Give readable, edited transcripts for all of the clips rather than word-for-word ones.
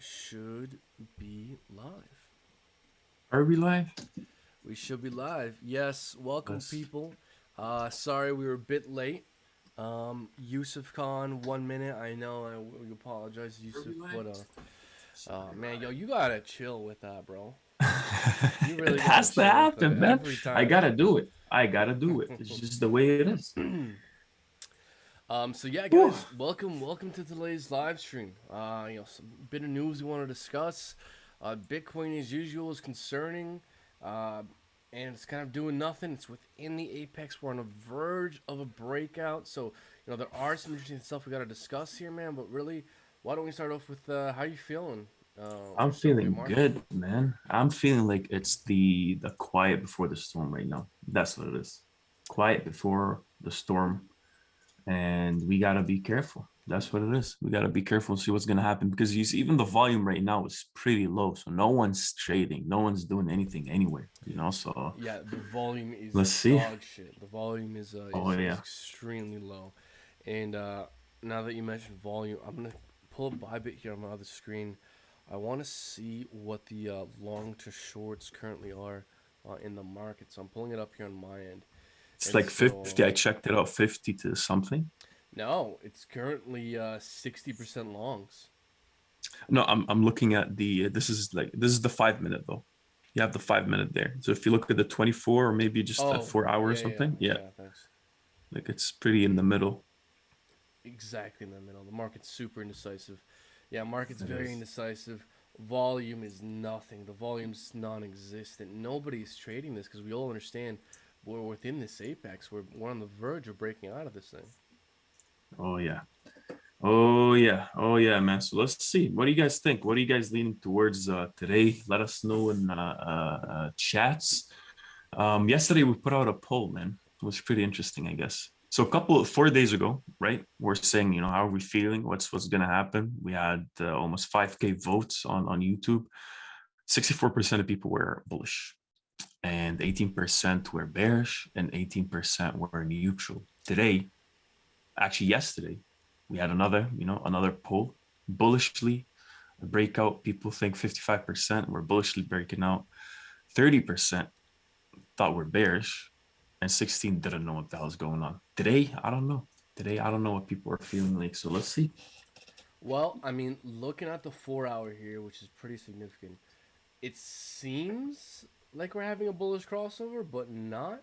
should be live. Are we live? We should be live. Yes, welcome Let's. people. Sorry we were a bit late. Yusuf Khan, 1 minute. I know. We apologize, Are we Yusuf, live? but Sorry man, about yo, you gotta chill with that, bro. it. You It really gotta has to chill with happen, that man. every I time. gotta do it. I gotta do it. It's just the way it is. So yeah, Whew. guys, welcome to today's live stream. Some bit of news we want to discuss. Bitcoin as usual is concerning, uh, and it's kind of doing nothing. It's within the apex. We're on the verge of a breakout. So there are some interesting stuff we got to discuss here, man. But really, why don't we start off with how you feeling I'm so for your feeling market? good, man. I'm feeling like it's the quiet before the storm right now. That's what it is. Quiet before the storm, and we gotta be careful. That's what it is. We gotta be careful and see what's gonna happen because you see, even the volume right now is pretty low, so no one's trading, no one's doing anything anywhere. So Yeah, the volume is let's see. dog shit. The volume is Oh is yeah. extremely low, and now that you mentioned volume, I'm gonna pull up bybit here on my other screen. I want to see what the long to shorts currently are in the market. So I'm pulling it up here on my end, It's and like so 50. I checked it out, 50 to something. no, it's currently 60% longs. No, I'm looking at this is the 5 minute though. You have the 5 minute there. So if you look at the 24 or maybe just a Oh 4 hour or yeah, yeah, something, yeah, yeah. Thanks. like it's pretty in the middle. Exactly in the middle. The market's super indecisive. Yeah, market's It very is. indecisive. Volume is nothing. The volume's non-existent. Nobody's trading this because we all understand we're within this apex. We're on the verge of breaking out of this thing. Oh yeah. Oh yeah. Oh yeah, man. So let's see. What do you guys think? What are you guys leaning towards today? Let us know in chats. Yesterday we put out a poll, man. It was pretty interesting, I guess. So a couple of 4 days ago, right? We're saying, how are we feeling? What's gonna happen? We had almost 5K votes on YouTube. 64% of people were bullish, and 18% were bearish, and 18% were neutral. Today, actually yesterday, we had another poll. Bullishly breakout. People think 55% were bullishly breaking out. 30% thought were bearish, and 16 didn't know what the hell's going on. Today, I don't know. Today, I don't know what people are feeling like. So let's see. Well, I mean, looking at the 4 hour here, which is pretty significant, it seems like we're having a bullish crossover, but not.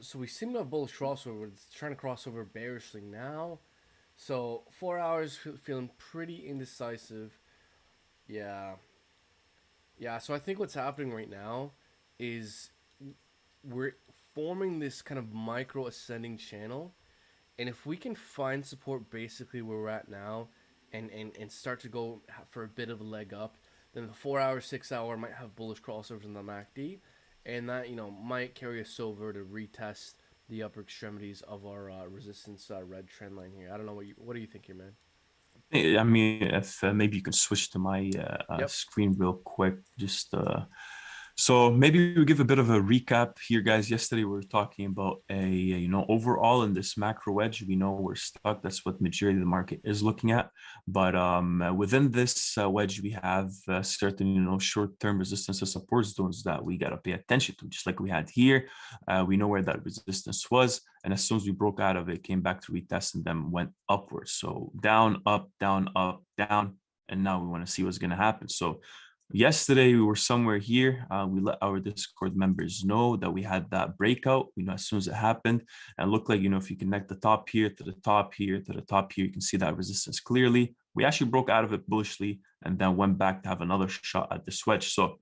So we seem to have bullish crossover. It's trying to cross over bearishly now. So 4 hours feeling pretty indecisive. Yeah, yeah. So I think what's happening right now is we're forming this kind of micro ascending channel, and if we can find support basically where we're at now, and start to go for a bit of a leg up, then the 4 hour, 6 hour might have bullish crossovers in the MACD, and that might carry us over to retest the upper extremities of our resistance red trend line here. I don't know what do you think here, man? I mean, if maybe you can switch to my Yep. screen real quick, just so maybe we give a bit of a recap here, guys. Yesterday we were talking about overall in this macro wedge, we know we're stuck. That's what majority of the market is looking at. But within this wedge, we have certain short-term resistance and support zones that we gotta pay attention to, just like we had here. We know where that resistance was, and as soon as we broke out of it, came back to retest and then went upwards. So down, up, down, up, down, and now we want to see what's going to happen. So yesterday we were somewhere here. We let our Discord members know that we had that breakout. As soon as it happened, and looked like if you connect the top here to the top here to the top here, you can see that resistance clearly. We actually broke out of it bullishly and then went back to have another shot at this wedge. So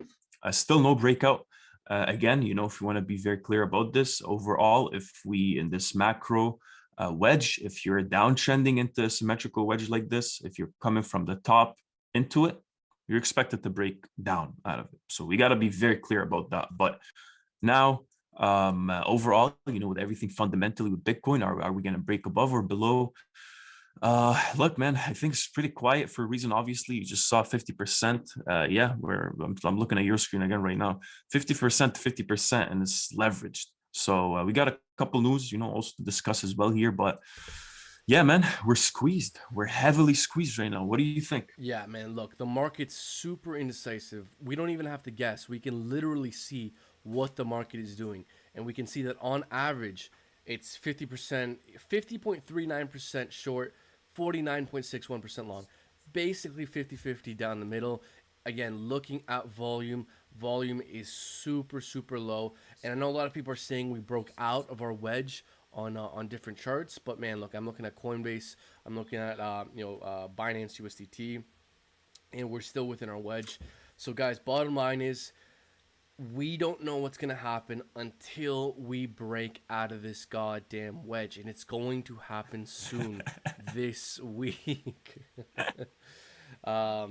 still no breakout. Again, if you want to be very clear about this, overall, if we in this macro wedge, if you're downtrending into a symmetrical wedge like this, if you're coming from the top into it, you're expected to break down out of it. So we got to be very clear about that. But now, overall, with everything fundamentally with Bitcoin, are we going to break above or below? Look, man, I think it's pretty quiet for a reason. Obviously, you just saw 50%. Yeah, I'm looking at your screen again right now. 50% to 50%, and it's leveraged. So we got a couple news, also to discuss as well here. But Yeah, man, we're squeezed. We're heavily squeezed right now. What do you think? Yeah, man, look, the market's super indecisive. We don't even have to guess. We can literally see what the market is doing. And we can see that on average, it's 50%, 50.39% short, 49.61% long. Basically 50-50 down the middle. Again, looking at volume, volume is super, super low. And I know a lot of people are saying we broke out of our wedge on different charts. But man, look, I'm looking at Coinbase. I'm looking at Binance USDT, and we're still within our wedge. So guys, bottom line is we don't know what's gonna happen until we break out of this goddamn wedge, and it's going to happen soon this week. Yeah,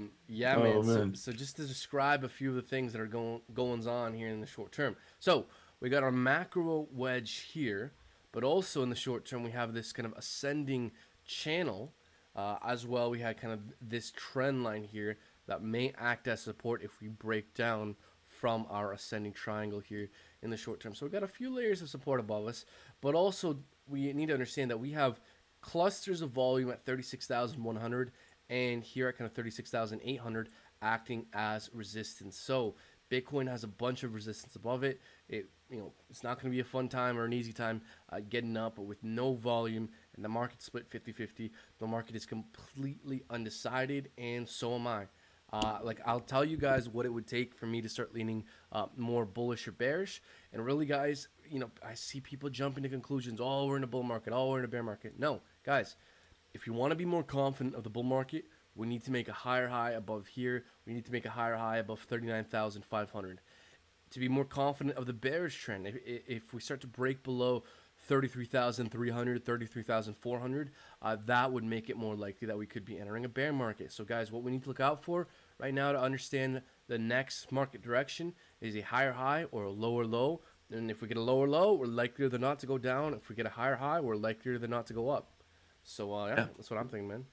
man. Oh So, man. so just to describe a few of the things that are goings on here in the short term. So we got our macro wedge here, but also in the short term we have this kind of ascending channel. As well, we had kind of this trend line here that may act as support if we break down from our ascending triangle here in the short term. So we've got a few layers of support above us, but also we need to understand that we have clusters of volume at 36,100 and here at kind of 36,800 acting as resistance. So Bitcoin has a bunch of resistance above it. It's not going to be a fun time or an easy time getting up, but with no volume and the market split 50-50, the market is completely undecided, and so am I. I'll tell you guys what it would take for me to start leaning more bullish or bearish. And really, guys, I see people jumping to conclusions. Oh, we're in a bull market. Oh, we're in a bear market. No, guys, if you want to be more confident of the bull market, we need to make a higher high above here. We need to make a higher high above 39,500. To be more confident of the bearish trend, if we start to break below 33,300, 33,400, that would make it more likely that we could be entering a bear market. So guys, what we need to look out for right now to understand the next market direction is a higher high or a lower low. And if we get a lower low, we're likelier than not to go down. If we get a higher high, we're likelier than not to go up. So yeah, Yeah. that's what I'm thinking, man.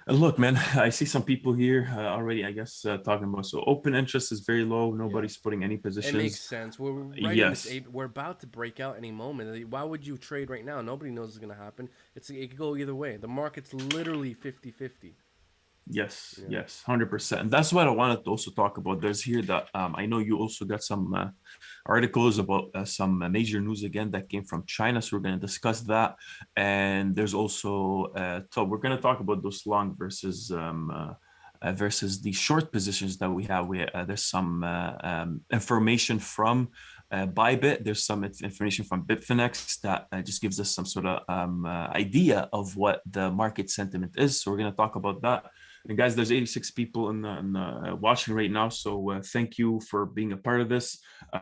And look, man, I see some people here already, I guess, talking about so open interest is very low. Yeah. Nobody's putting any It makes positions. sense. We're right in this. Yes. We're about to break out any moment. Why would you trade right now? Nobody knows what's going to happen. It could go either way. The market's literally 50-50. Yes, Yeah. yes, 100%. And that's what I wanted to also talk about. There's here that I know you also got some articles about some major news again that came from China. So we're going to discuss that. And there's also, so we're going to talk about those long versus the short positions that we have. There's some information from bybit. There's some information from Bitfinex that just gives us some sort of idea of what the market sentiment is. So we're going to talk about that. And guys, there's 86 people in watching right now. So thank you for being a part of this.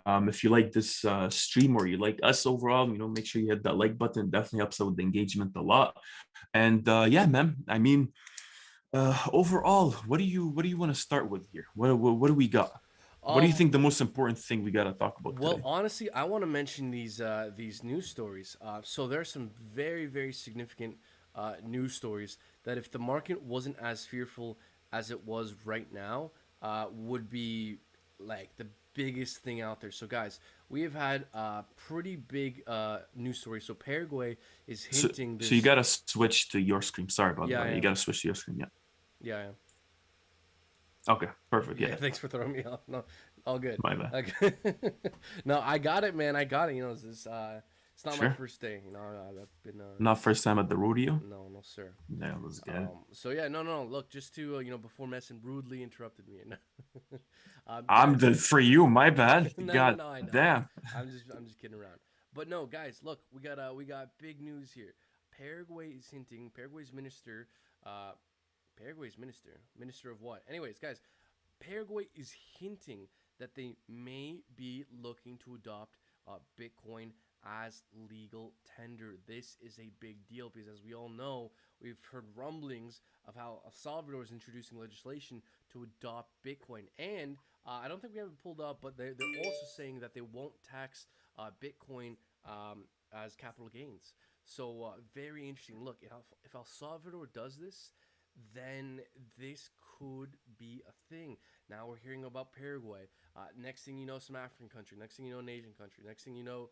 If you like this stream or you like us overall, make sure you hit that like button. It definitely helps out with the engagement a lot. And yeah, man, I mean, overall, what do you want to start with here? What do we got? What do you Um. think the most important thing we got to talk about Well, today? honestly, I want to mention these news stories. So there are some very very significant news stories that if the market wasn't as fearful as it was right now, would be like the biggest thing out there. So guys, we have had pretty big news stories. So Paraguay is hinting So you this. got to switch to your screen. Sorry about Yeah, I that. You am. got to switch to your screen. Yeah. Yeah, I am. Okay. Perfect. Yeah, Yeah. thanks for throwing me off. No, all good. My bad. Okay. No, I got it, man. I got it. It's not my Sure. first day. I've been Not first time at the rodeo. no, no, sir. That was good. So yeah, no, no, no. Look, just to before messing rudely interrupted me. I'm Guys, the for you. My bad. no, no, God no. I know. damn. I'm just kidding around. But no, guys, look, we got big news here. Paraguay is hinting. Uh, Minister of what? Anyways, guys, Paraguay is hinting that they may be looking to adopt Bitcoin as legal tender. This is a big deal because, as we all know, we've heard rumblings of how El Salvador is introducing legislation to adopt Bitcoin. And I don't think we have it pulled up, but they're also saying that they won't tax Bitcoin as capital gains. So very interesting. Look, if El Salvador does this, then this could be a thing. Now we're hearing about Paraguay. Next thing you know, some African country. Next thing you know, an Asian country. Next thing you know,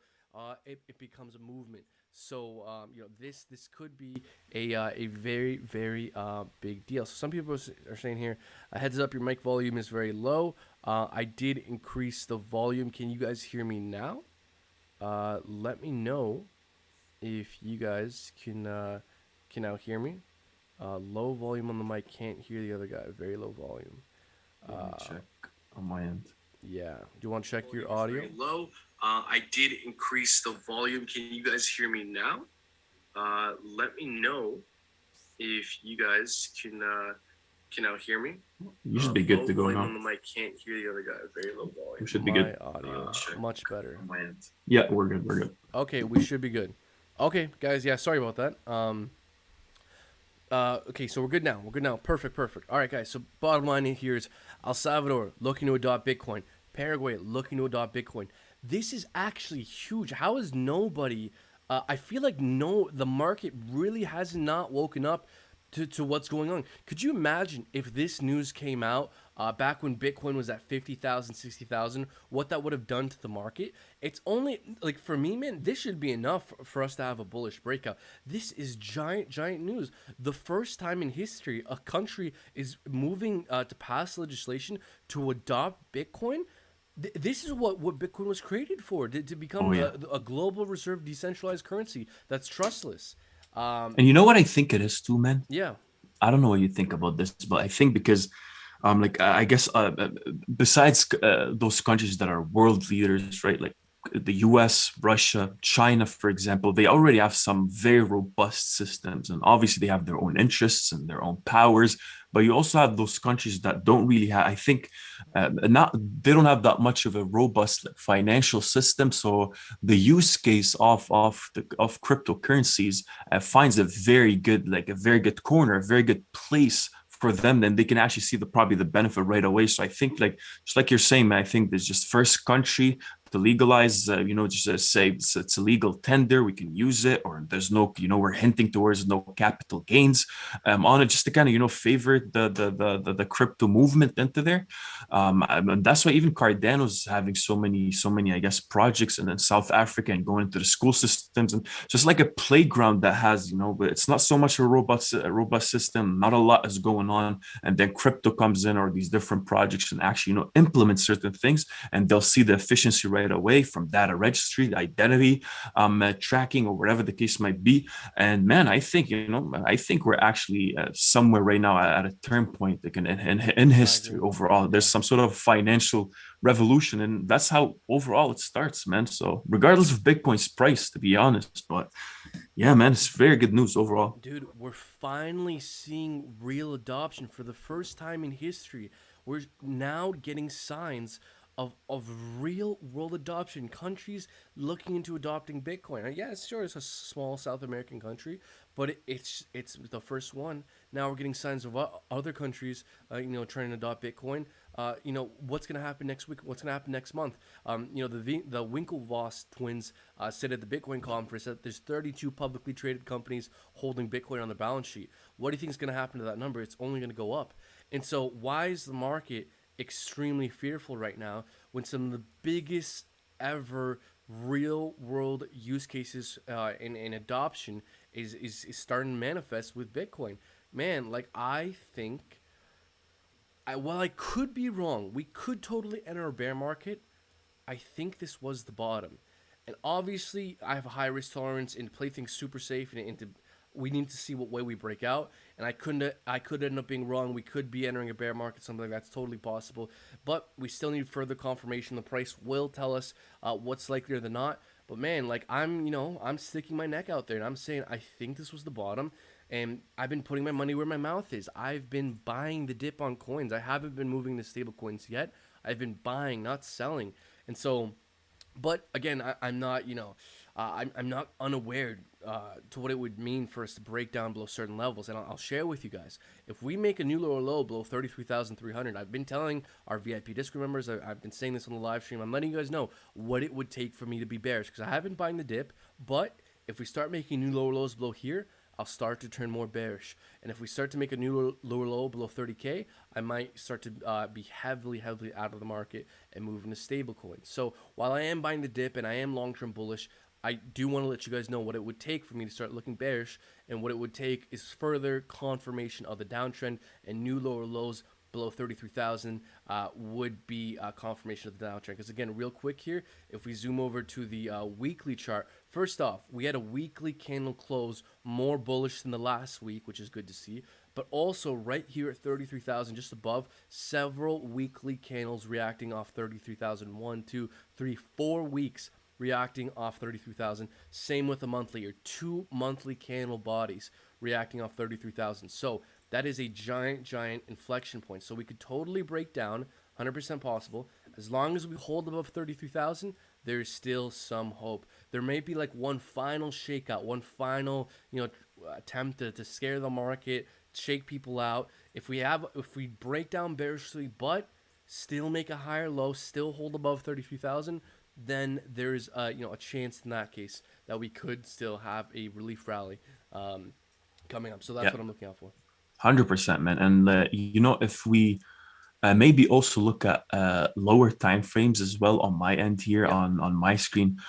it becomes a movement. So this could be a very very big deal. So some people are saying here, heads up, your mic volume is very low. I did increase the volume. Can you guys hear me now? Let me know if you guys can now hear me. Low volume on the mic, can't hear the other guy. Very low volume. Let me check on my end. Yeah. Do you want to check your audio? Very low. I did increase the volume. Can you guys hear me now? Let me know if you guys can now hear me. You should be good to go volume now. on the mic, can't hear the other guy. Very low volume. We should be My good. audio much better. On my end. Yeah, we're good. We're good. Okay, we should be good. Okay, guys. Yeah, sorry about that. Okay, so we're good now. We're good now. Perfect. All right, guys. So bottom line here is El Salvador looking to adopt Bitcoin. Paraguay looking to adopt Bitcoin. This is actually huge. How is nobody? I feel like the market really has not woken up to what's going on. Could you imagine if this news came out back when Bitcoin was at 50,000, 60,000, what that would have done to the market? It's only, like, for me, man, this should be enough for us to have a bullish breakout. This is giant news. The first time in history a country is moving to pass legislation to adopt Bitcoin. This is what Bitcoin was created for, to become a global reserve decentralized currency that's trustless. And you know what I think it is too, man? Yeah. I don't know what you think about this, but I think because like I guess besides those countries that are world leaders, right? Like the US, Russia, China, for example, they already have some very robust systems, and obviously they have their own interests and their own powers. But you also have those countries that don't really have, I think, they don't have that much of a robust financial system. So the use case of cryptocurrencies finds a very good corner, a very good place for them. Then they can actually see probably the benefit right away. So I think, like, just like you're saying, man, I think there's just first country to legalize, just say it's a legal tender, we can use it, or there's no, we're hinting towards no capital gains on it, just to kind of, favor the crypto movement into there. And that's why even Cardano's having so many, I guess, projects in South Africa and going into the school systems, and just like a playground that has, but it's not so much a robust system, not a lot is going on, and then crypto comes in, or these different projects, and actually, implement certain things, and they'll see the efficiency right away from data registry, identity tracking, or whatever the case might be. And man, I think we're actually somewhere right now at a turn point, like in history overall. There's some sort of financial revolution, and that's how overall it starts, man. So regardless of Bitcoin's price, to be honest, but yeah, man, it's very good news overall. Dude, we're finally seeing real adoption for the first time in history. We're now getting signs of real world adoption. Countries looking into adopting Bitcoin. Yeah, sure, it's a small South American country, but it's the first one. Now we're getting signs of other countries, trying to adopt Bitcoin. What's going to happen next week? What's going to happen next month? The Winklevoss twins said at the Bitcoin conference that there's 32 publicly traded companies holding Bitcoin on their balance sheet. What do you think is going to happen to that number? It's only going to go up. And so why is the market extremely fearful right now when some of the biggest ever real world use cases in adoption is starting to manifest with Bitcoin? Man, like, I think, while I could be wrong, we could totally enter a bear market. I think this was the bottom. And obviously I have a high risk tolerance and play things super safe, and we need to see what way we break out. And I could end up being wrong. We could be entering a bear market, something like that's totally possible. But we still need further confirmation. The price will tell us what's likelier than not. But man, like, I'm sticking my neck out there, and I'm saying I think this was the bottom. And I've been putting my money where my mouth is. I've been buying the dip on coins. I haven't been moving the stable coins yet. I've been buying, not selling. And so, but again, I'm not, I'm not unaware to what it would mean for us to break down below certain levels. And I'll share with you guys, if we make a new lower low below 33,300, I've been telling our VIP Discord members, I've been saying this on the live stream, I'm letting you guys know what it would take for me to be bearish, because I have been buying the dip. But if we start making new lower lows below here, I'll start to turn more bearish. And if we start to make a new lower low below 30K, I might start to be heavily out of the market and move into stable coins. So while I am buying the dip and I am long-term bullish, I do want to let you guys know what it would take for me to start looking bearish, and what it would take is further confirmation of the downtrend, and new lower lows below 33,000 would be confirmation of the downtrend. Because again, real quick here, if we zoom over to the weekly chart, first off, we had a weekly candle close more bullish than the last week, which is good to see. But also right here at 33,000, just above, several weekly candles reacting off 33,000. 1, 2, 3, 4 weeks reacting off 33,000. Same with the monthly, or 2 monthly candle bodies reacting off 33,000. So that is a giant inflection point. So we could totally break down, 100% possible. As long as we hold above 33,000, there's still some hope. There may be like one final shakeout, one final, attempt to scare the market, shake people out. If we break down bearishly, but still make a higher low, still hold above 33,000, then there's a chance in that case that we could still have a relief rally coming up. So that's what I'm looking out for. 100%, man. And if we maybe also look at lower time frames as well on my end here on my screen,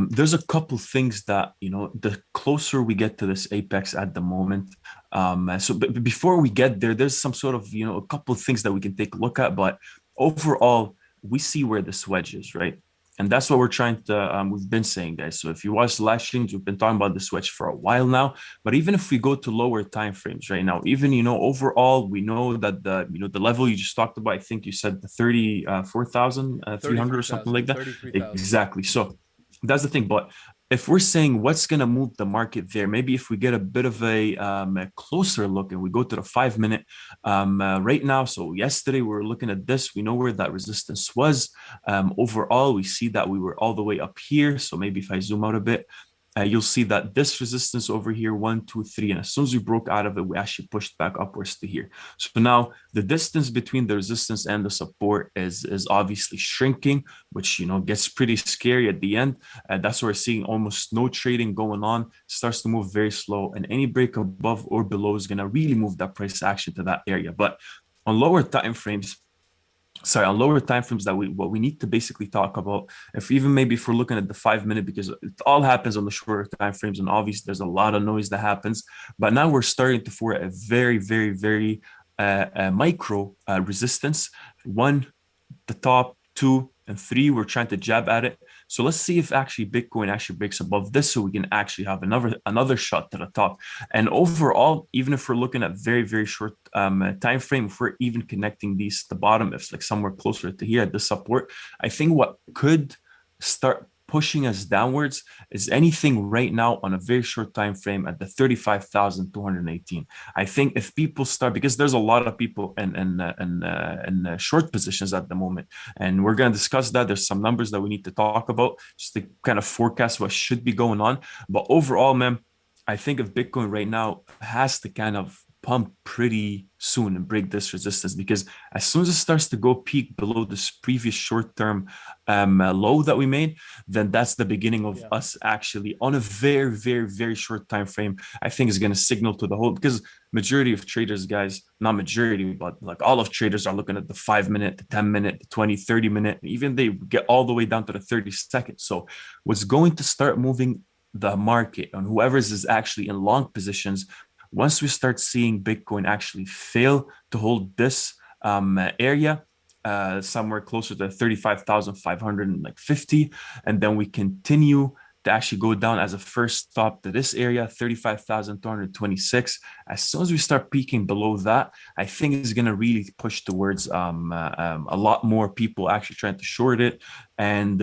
there's a couple things that the closer we get to this apex at the moment. But before we get there, there's some sort of a couple of things that we can take a look at. But overall, we see where this wedge is, right? And that's what we're trying to, we've been saying, guys. So if you watch the live streams, we've been talking about the switch for a while now. But even if we go to lower time frames right now, even, overall, we know that the level you just talked about, I think you said the 34,300 or something like that. Exactly. So that's the thing. But if we're saying what's going to move the market there, maybe if we get a bit of a closer look and we go to the 5 minute right now. So yesterday we were looking at this. We know where that resistance was. Overall, we see that we were all the way up here. So maybe if I zoom out a bit, you'll see that this resistance over here, 1, 2, 3, and as soon as we broke out of it, we actually pushed back upwards to here. So now the distance between the resistance and the support is obviously shrinking, which gets pretty scary at the end. That's where we're seeing almost no trading going on. It starts to move very slow, and any break above or below is going to really move that price action to that area. But on lower time frames, that what we need to basically talk about, if we're looking at the 5 minute, because it all happens on the shorter time frames, and obviously there's a lot of noise that happens. But now we're starting to form a very, very, very micro resistance. 1, the top, 2, and 3, we're trying to jab at it. So let's see if actually Bitcoin actually breaks above this, so we can actually have another shot to the top. And overall, even if we're looking at very, very short time frame, if we're even connecting these to the bottom, if it's like somewhere closer to here at the support, I think what could start pushing us downwards is anything right now on a very short time frame at the 35,218. I think if people start, because there's a lot of people in short positions at the moment, and we're going to discuss that. There's some numbers that we need to talk about just to kind of forecast what should be going on. But overall, man, I think if Bitcoin right now has to kind of pump pretty soon and break this resistance, because as soon as it starts to go peak below this previous short-term low that we made, then that's the beginning of us actually on a very, very, very short time frame. I think is going to signal to the whole, because majority of traders, guys, not majority, but like all of traders are looking at the 5 minute, the 10 minute, the 20, 30 minute, even they get all the way down to the 30 seconds. So what's going to start moving the market and whoever's is actually in long positions, once we start seeing Bitcoin actually fail to hold this area, somewhere closer to 35,550, and then we continue to actually go down as a first stop to this area, 35,226. As soon as we start peaking below that, I think it's going to really push towards a lot more people actually trying to short it. And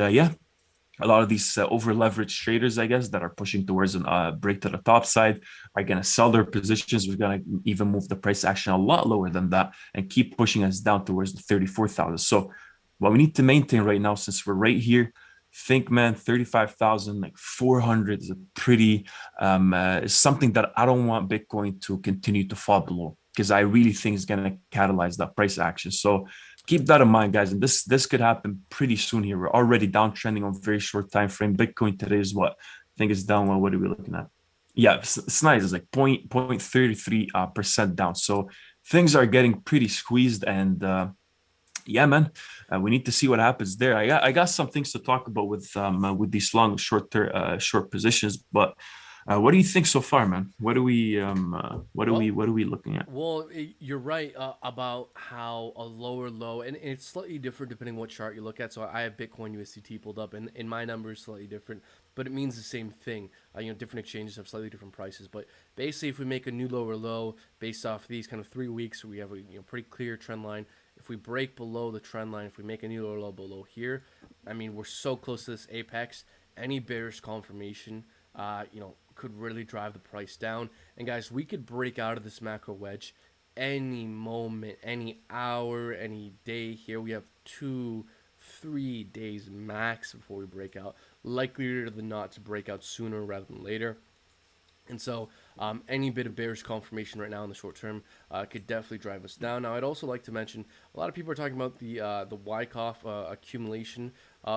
a lot of these over-leveraged traders, I guess, that are pushing towards a break to the top side are going to sell their positions. We're going to even move the price action a lot lower than that and keep pushing us down towards the 34,000. So what we need to maintain right now, since we're right here, think, man, 35,400 is a pretty, is something that I don't want Bitcoin to continue to fall below, because I really think it's going to catalyze that price action. So keep that in mind, guys. And this could happen pretty soon here. We're already downtrending on very short time frame. Bitcoin today is what? I think it's down. What are we looking at? Yeah, it's nice. It's like 33 percent down. So things are getting pretty squeezed, and yeah, man, we need to see what happens there. I got some things to talk about with these long short positions, but what do you think so far, man? Well, What are we looking at? Well, you're right about how a lower low, and it's slightly different depending what chart you look at. So I have Bitcoin USDT pulled up, and my number is slightly different, but it means the same thing. Different exchanges have slightly different prices, but basically, if we make a new lower low based off these kind of 3 weeks, we have a pretty clear trend line. If we break below the trend line, if we make a new lower low below here, I mean, we're so close to this apex. Any bearish confirmation, could really drive the price down. And guys, we could break out of this macro wedge any moment, any hour, any day. Here we have 2-3 days max before we break out. Likelier than not to break out sooner rather than later. And so any bit of bearish confirmation right now in the short term could definitely drive us down. Now, I'd also like to mention a lot of people are talking about the Wyckoff accumulation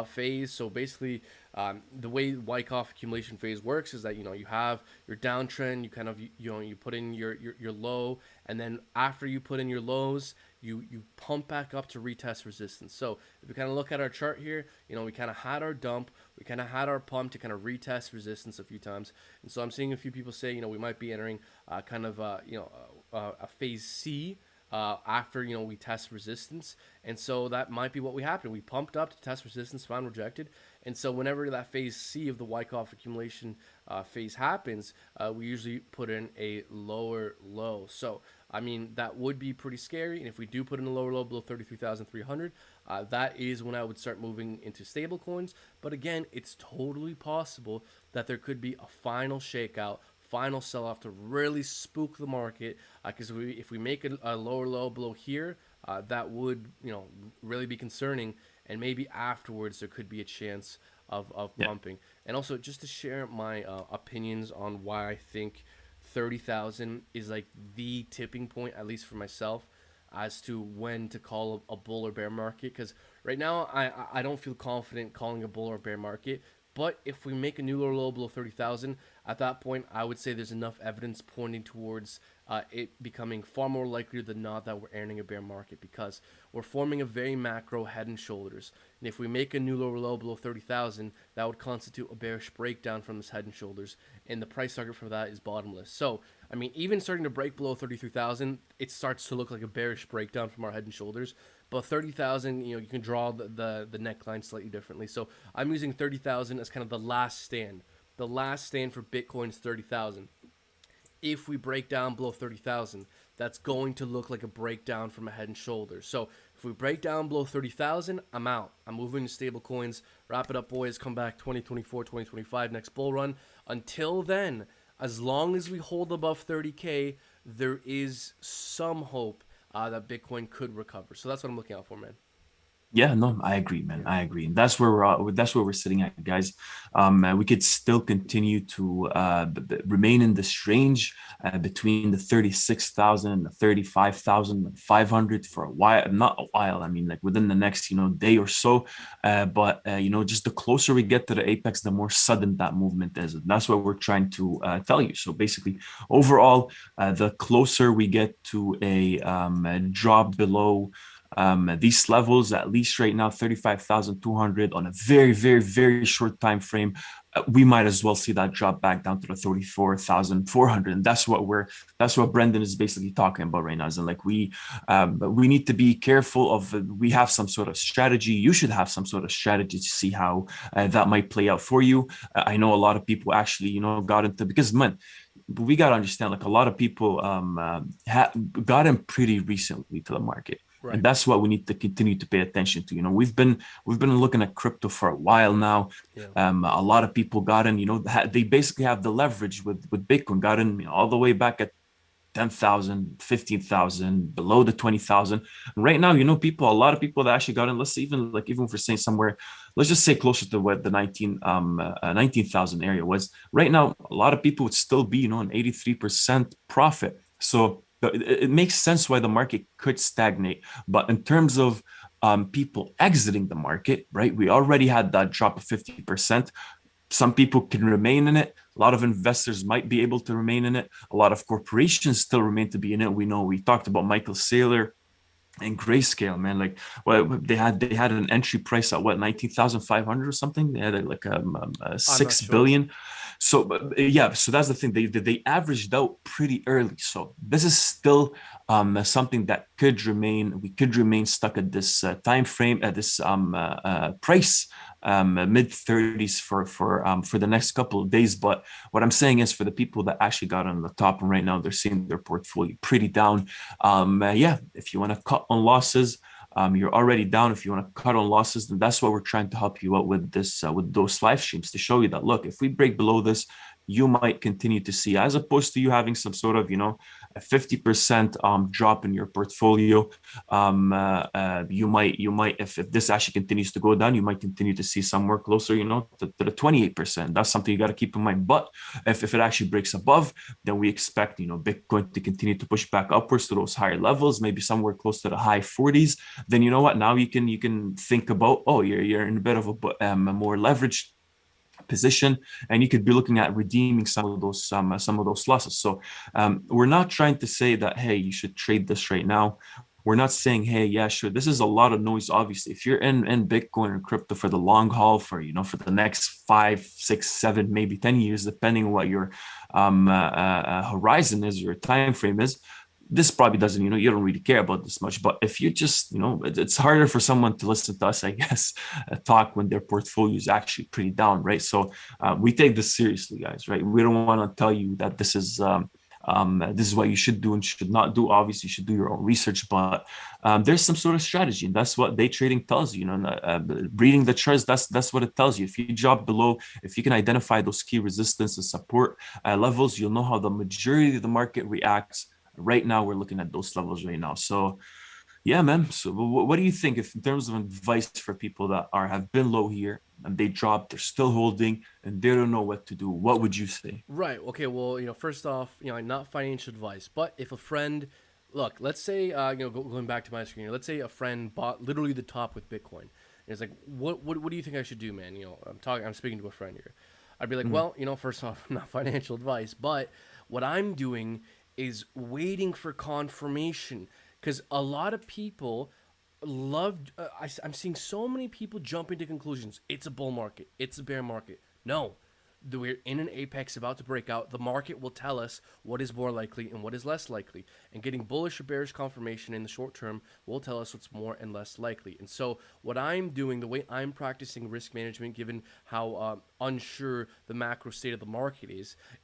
phase. So basically, the way Wyckoff accumulation phase works is that you have your downtrend, you kind of you put in your low, and then after you put in your lows, you pump back up to retest resistance. So if we kind of look at our chart here, we kind of had our dump, we kind of had our pump to kind of retest resistance a few times, and so I'm seeing a few people say we might be entering a phase C after we test resistance, and so that might be what we happened. We pumped up to test resistance, found rejected, and so whenever that phase C of the Wyckoff accumulation phase happens, we usually put in a lower low. So I mean, that would be pretty scary, and if we do put in a lower low below 33,300, that is when I would start moving into stable coins. But again, it's totally possible that there could be a final shakeout, final sell-off to really spook the market, because if we make a lower low below here, that would really be concerning, and maybe afterwards there could be a chance of pumping. And also, just to share my opinions on why I think 30,000 is like the tipping point, at least for myself, as to when to call a bull or bear market. Because right now I don't feel confident calling a bull or bear market. But if we make a new lower low below 30,000, at that point, I would say there's enough evidence pointing towards it becoming far more likely than not that we're entering a bear market, because we're forming a very macro head and shoulders. And if we make a new lower low below 30,000, that would constitute a bearish breakdown from this head and shoulders. And the price target for that is bottomless. So, I mean, even starting to break below 33,000, it starts to look like a bearish breakdown from our head and shoulders. But 30,000, you can draw the neckline slightly differently. So I'm using 30,000 as kind of the last stand. The last stand for Bitcoin is 30,000. If we break down below 30,000, that's going to look like a breakdown from a head and shoulders. So if we break down below 30,000, I'm out. I'm moving to stable coins. Wrap it up, boys. Come back 2024, 2025, next bull run. Until then, as long as we hold above 30K, there is some hope that Bitcoin could recover. So that's what I'm looking out for, man. Yeah, no, I agree, man. I agree, and that's where we're sitting at, guys. We could still continue to remain in this range between the 36,000 and the 35,500 for a while. Not a while. I mean, like within the next day or so. But just the closer we get to the apex, the more sudden that movement is. And that's what we're trying to tell you. So basically, overall, the closer we get to a drop below these levels, at least right now 35,200 on a very, very, very short time frame, we might as well see that drop back down to the 34,400. And that's what Brendan is basically talking about right now. Is like we need to be careful of, we have some sort of strategy. You should have some sort of strategy to see how that might play out for you. I know a lot of people actually got into, because man, we got to understand, like a lot of people got in pretty recently to the market. Right. And that's what we need to continue to pay attention to. We've been looking at crypto for a while now. Yeah. A lot of people got in, they basically have the leverage with Bitcoin, got in all the way back at 10,000, 15,000, below the 20,000. Right now, a lot of people that actually got in, let's say even if we're saying somewhere, let's just say closer to what the 19,000 area was. Right now, a lot of people would still be, an 83% profit. So it makes sense why the market could stagnate. But in terms of people exiting the market, right, we already had that drop of 50%. Some people can remain in it. A lot of investors might be able to remain in it. A lot of corporations still remain to be in it. We know, we talked about Michael Saylor and Grayscale, man. Like, well, they had an entry price at what, 19,500 or something. They had like I'm not 6 sure. billion. So yeah, so that's the thing. They averaged out pretty early. So this is still something that could remain. We could remain stuck at this time frame, at this price, mid 30s for the next couple of days. But what I'm saying is, for the people that actually got on the top, and right now they're seeing their portfolio pretty down. Yeah, if you want to cut on losses, you're already down. If you want to cut on losses, then that's what we're trying to help you out with this, with those live streams, to show you that, look, if we break below this, you might continue to see, as opposed to you having some sort of, a 50% drop in your portfolio. You might, if this actually continues to go down, you might continue to see somewhere closer, to the 28%. That's something you got to keep in mind. But if it actually breaks above, then we expect, Bitcoin to continue to push back upwards to those higher levels, maybe somewhere close to the high 40s. Then you know what? Now you can think about, oh, you're in a bit of a more leveraged position, and you could be looking at redeeming some of those losses. So we're not trying to say that, hey, you should trade this right now. We're not saying, hey, yeah, sure, this is a lot of noise. Obviously, if you're in Bitcoin or crypto for the long haul, for the next 5, 6, 7, maybe 10 years, depending on what your horizon is, your time frame is, this probably doesn't, you don't really care about this much. But if you just, it's harder for someone to listen to us, I guess, talk when their portfolio is actually pretty down, right? So we take this seriously, guys, right? We don't want to tell you that this is what you should do and should not do. Obviously, you should do your own research, but there's some sort of strategy, and that's what day trading tells you. Reading the charts, that's what it tells you. If you drop below, if you can identify those key resistance and support levels, you'll know how the majority of the market reacts. Right now, we're looking at those levels right now. So, yeah, man. So, what do you think, if in terms of advice for people that have been low here and they dropped, they're still holding, and they don't know what to do? What would you say? Right. Okay. Well, first off, not financial advice, but if a friend, look, let's say, going back to my screen here, let's say a friend bought literally the top with Bitcoin, and it's like, what do you think I should do, man? I'm speaking to a friend here. I'd be like, well, first off, not financial advice, but what I'm doing is waiting for confirmation, because a lot of people love. I'm seeing so many people jumping to conclusions. It's a bull market. It's a bear market. No, we're in an apex about to break out. The market will tell us what is more likely and what is less likely. And getting bullish or bearish confirmation in the short term will tell us what's more and less likely. And so what I'm doing, the way I'm practicing risk management, given how unsure the macro state of the market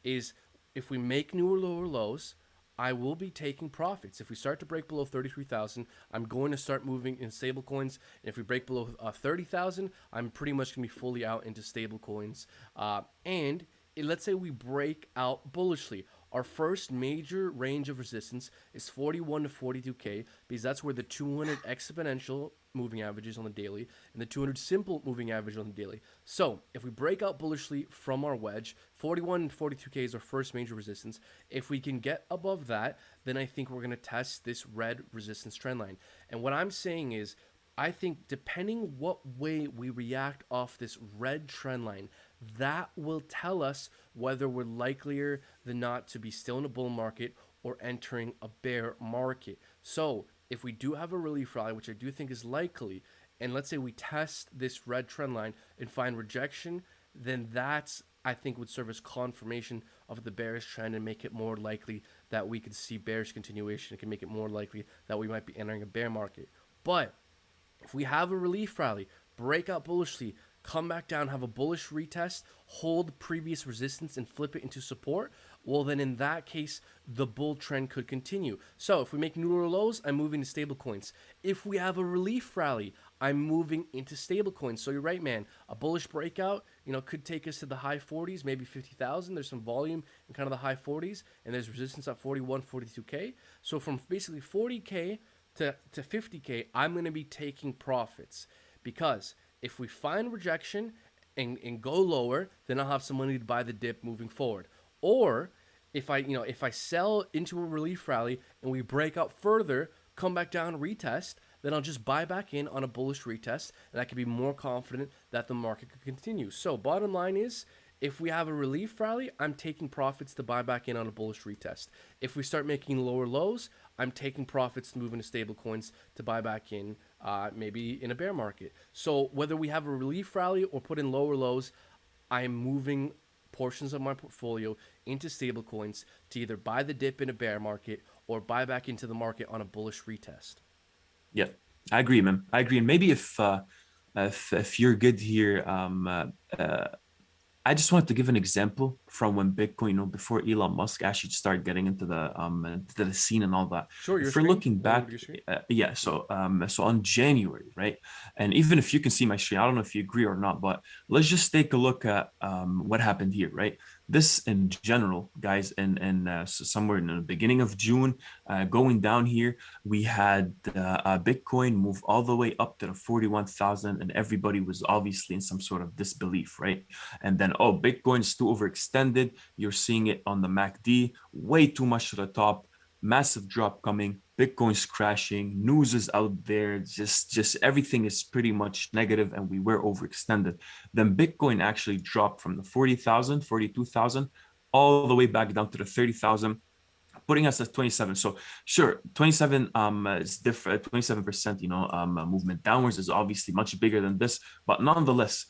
is if we make newer lower lows, I will be taking profits. If we start to break below 33,000, I'm going to start moving in stable coins. And if we break below 30,000, I'm pretty much going to be fully out into stable coins. Let's say we break out bullishly. Our first major range of resistance is 41 to 42K, because that's where the 200 exponential moving averages on the daily and the 200 simple moving average on the daily. So if we break out bullishly from our wedge, 41 and 42K is our first major resistance. If we can get above that, then I think we're going to test this red resistance trend line. And what I'm saying is, I think depending what way we react off this red trend line, that will tell us whether we're likelier than not to be still in a bull market or entering a bear market. So if we do have a relief rally, which I do think is likely, and let's say we test this red trend line and find rejection, then that's, I think, would serve as confirmation of the bearish trend and make it more likely that we could see bearish continuation. It can make it more likely that we might be entering a bear market. But if we have a relief rally, break out bullishly, come back down, have a bullish retest, hold previous resistance and flip it into support, well, then in that case, the bull trend could continue. So if we make newer lows, I'm moving to stable coins. If we have a relief rally, I'm moving into stable coins. So you're right, man. A bullish breakout, could take us to the high 40s, maybe 50,000. There's some volume in kind of the high 40s, and there's resistance at 41, 42K. So from basically 40K to 50K, I'm going to be taking profits, because if we find rejection and go lower, then I'll have some money to buy the dip moving forward. Or if I sell into a relief rally and we break out further, come back down, retest, then I'll just buy back in on a bullish retest, and I can be more confident that the market could continue. So bottom line is, if we have a relief rally, I'm taking profits to buy back in on a bullish retest. If we start making lower lows, I'm taking profits to move into stable coins to buy back in, maybe in a bear market. So whether we have a relief rally or put in lower lows, I'm moving portions of my portfolio into stable coins to either buy the dip in a bear market or buy back into the market on a bullish retest. Yeah, I agree, man. I agree. And maybe if you're good here, I just wanted to give an example from when Bitcoin, before Elon Musk actually started getting into the scene and all that. Sure, your If we're screen. looking back, yeah. So on January, right? And even if you can see my screen, I don't know if you agree or not, but let's just take a look at what happened here, right? This in general, guys, and so somewhere in the beginning of June, going down here, we had Bitcoin move all the way up to the 41,000, and everybody was obviously in some sort of disbelief, right? And then, oh, Bitcoin's too overextended. You're seeing it on the MACD, way too much to the top, massive drop coming. Bitcoin's crashing, news is out there, just everything is pretty much negative, and we were overextended. Then Bitcoin actually dropped from the 40,000, 42,000, all the way back down to the 30,000, putting us at 27. So sure, 27 is different. 27%, movement downwards is obviously much bigger than this, but nonetheless,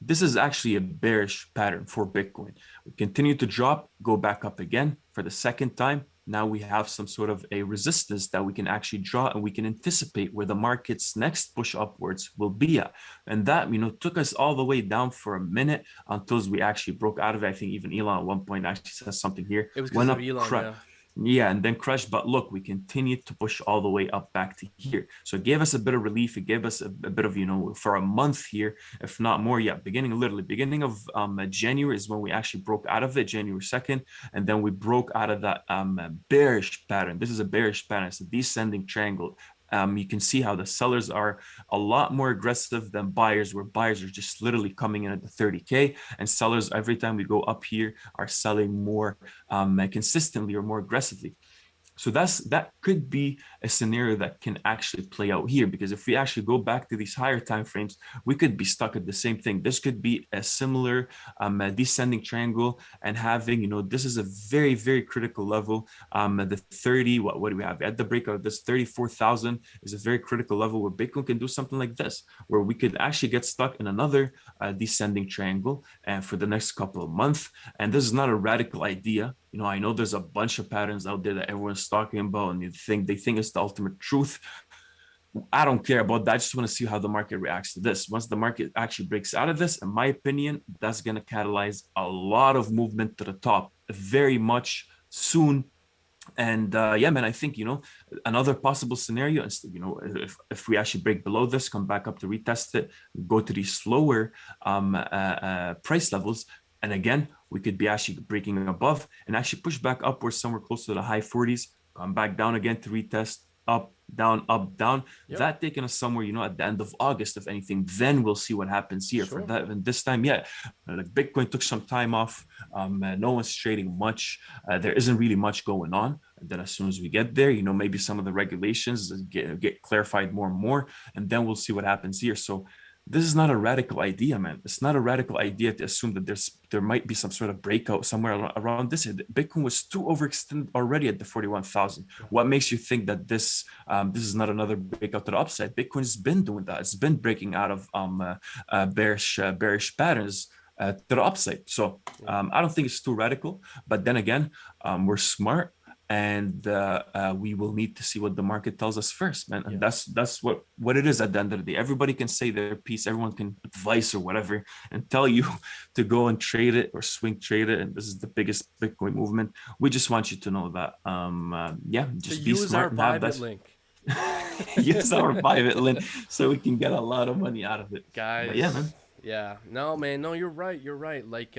this is actually a bearish pattern for Bitcoin. We continue to drop, go back up again for the second time. Now we have some sort of a resistance that we can actually draw, and we can anticipate where the market's next push upwards will be at. And that, took us all the way down for a minute until we actually broke out of it. I think even Elon at one point actually says something here. It was because of Elon, yeah. Yeah, and then crushed. But look, we continued to push all the way up back to here. So it gave us a bit of relief. It gave us a bit of, for a month here, if not more. Yeah, beginning of January is when we actually broke out of it, January 2nd. And then we broke out of that bearish pattern. This is a bearish pattern. It's a descending triangle. You can see how the sellers are a lot more aggressive than buyers, where buyers are just literally coming in at the 30K, and sellers, every time we go up here, are selling more consistently or more aggressively. So that could be a scenario that can actually play out here, because if we actually go back to these higher time frames, we could be stuck at the same thing. This could be a similar descending triangle, and having, this is a very, very critical level. The 30, what do we have at the breakout of this 34,000 is a very critical level where Bitcoin can do something like this, where we could actually get stuck in another descending triangle and for the next couple of months. And this is not a radical idea. I know there's a bunch of patterns out there that everyone's talking about, and they think it's the ultimate truth. I don't care about that. I just want to see how the market reacts to this. Once the market actually breaks out of this, in my opinion, that's going to catalyze a lot of movement to the top very much soon. And yeah, man, I think, another possible scenario is, if we actually break below this, come back up to retest it, go to these slower price levels. And again, we could be actually breaking above and actually push back upwards somewhere close to the high 40s, come back down again to retest, up, down, up, down. Yep. That taking us somewhere, at the end of August, if anything, then we'll see what happens here. Sure. For that. And this time, yeah, like Bitcoin took some time off. No one's trading much. There isn't really much going on. And then as soon as we get there, maybe some of the regulations get clarified more and more, and then we'll see what happens here. So this is not a radical idea, man. It's not a radical idea to assume that there might be some sort of breakout somewhere around this. Bitcoin was too overextended already at the 41,000. What makes you think that this is not another breakout to the upside? Bitcoin's been doing that. It's been breaking out of bearish patterns to the upside. So I don't think it's too radical. But then again, we're smart. And we will need to see what the market tells us first, man. And that's what it is at the end of the day. Everybody can say their piece, everyone can advise or whatever, and tell you to go and trade it or swing trade it. And this is the biggest Bitcoin movement. We just want you to know that, just be smart and have that link. Use our bybit link so we can get a lot of money out of it, guys. But yeah, man. Yeah, no, man, no, you're right. Like,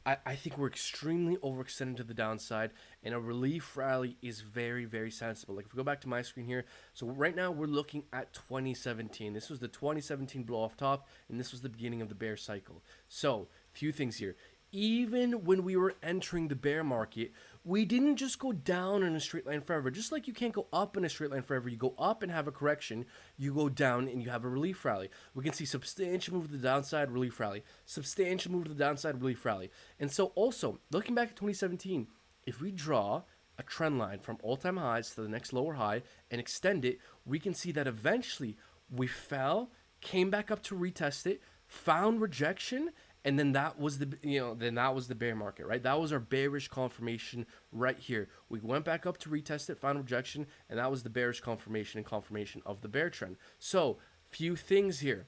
I think we're extremely overextended to the downside, and a relief rally is very, very sensible. Like, if we go back to my screen here, so right now we're looking at 2017. This was the 2017 blow off top, and this was the beginning of the bear cycle. So, few things here. Even when we were entering the bear market, we didn't just go down in a straight line forever. Just like you can't go up in a straight line forever, you go up and have a correction, you go down and you have a relief rally. We can see substantial move to the downside, relief rally, substantial move to the downside, relief rally. And so also, looking back at 2017, if we draw a trend line from all-time highs to the next lower high and extend it, we can see that eventually we fell, came back up to retest it, found rejection, and then that was the bear market, right? That was our bearish confirmation right here. We went back up to retest it, found rejection, and that was the bearish confirmation and confirmation of the bear trend. So, few things here.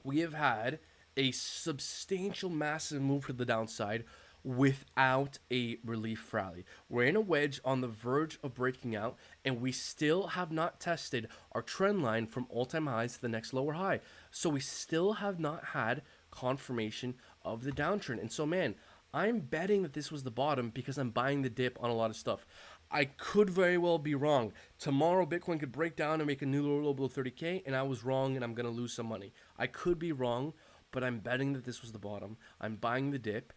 We have had a substantial, massive move to the downside without a relief rally. We're in a wedge on the verge of breaking out, and we still have not tested our trend line from all-time highs to the next lower high. So we still have not had confirmation of the downtrend. And so, man, I'm betting that this was the bottom because I'm buying the dip on a lot of stuff. I could very well be wrong. Tomorrow, Bitcoin could break down and make a new low below 30K, and I was wrong, and I'm going to lose some money. I could be wrong, but I'm betting that this was the bottom. I'm buying the dip.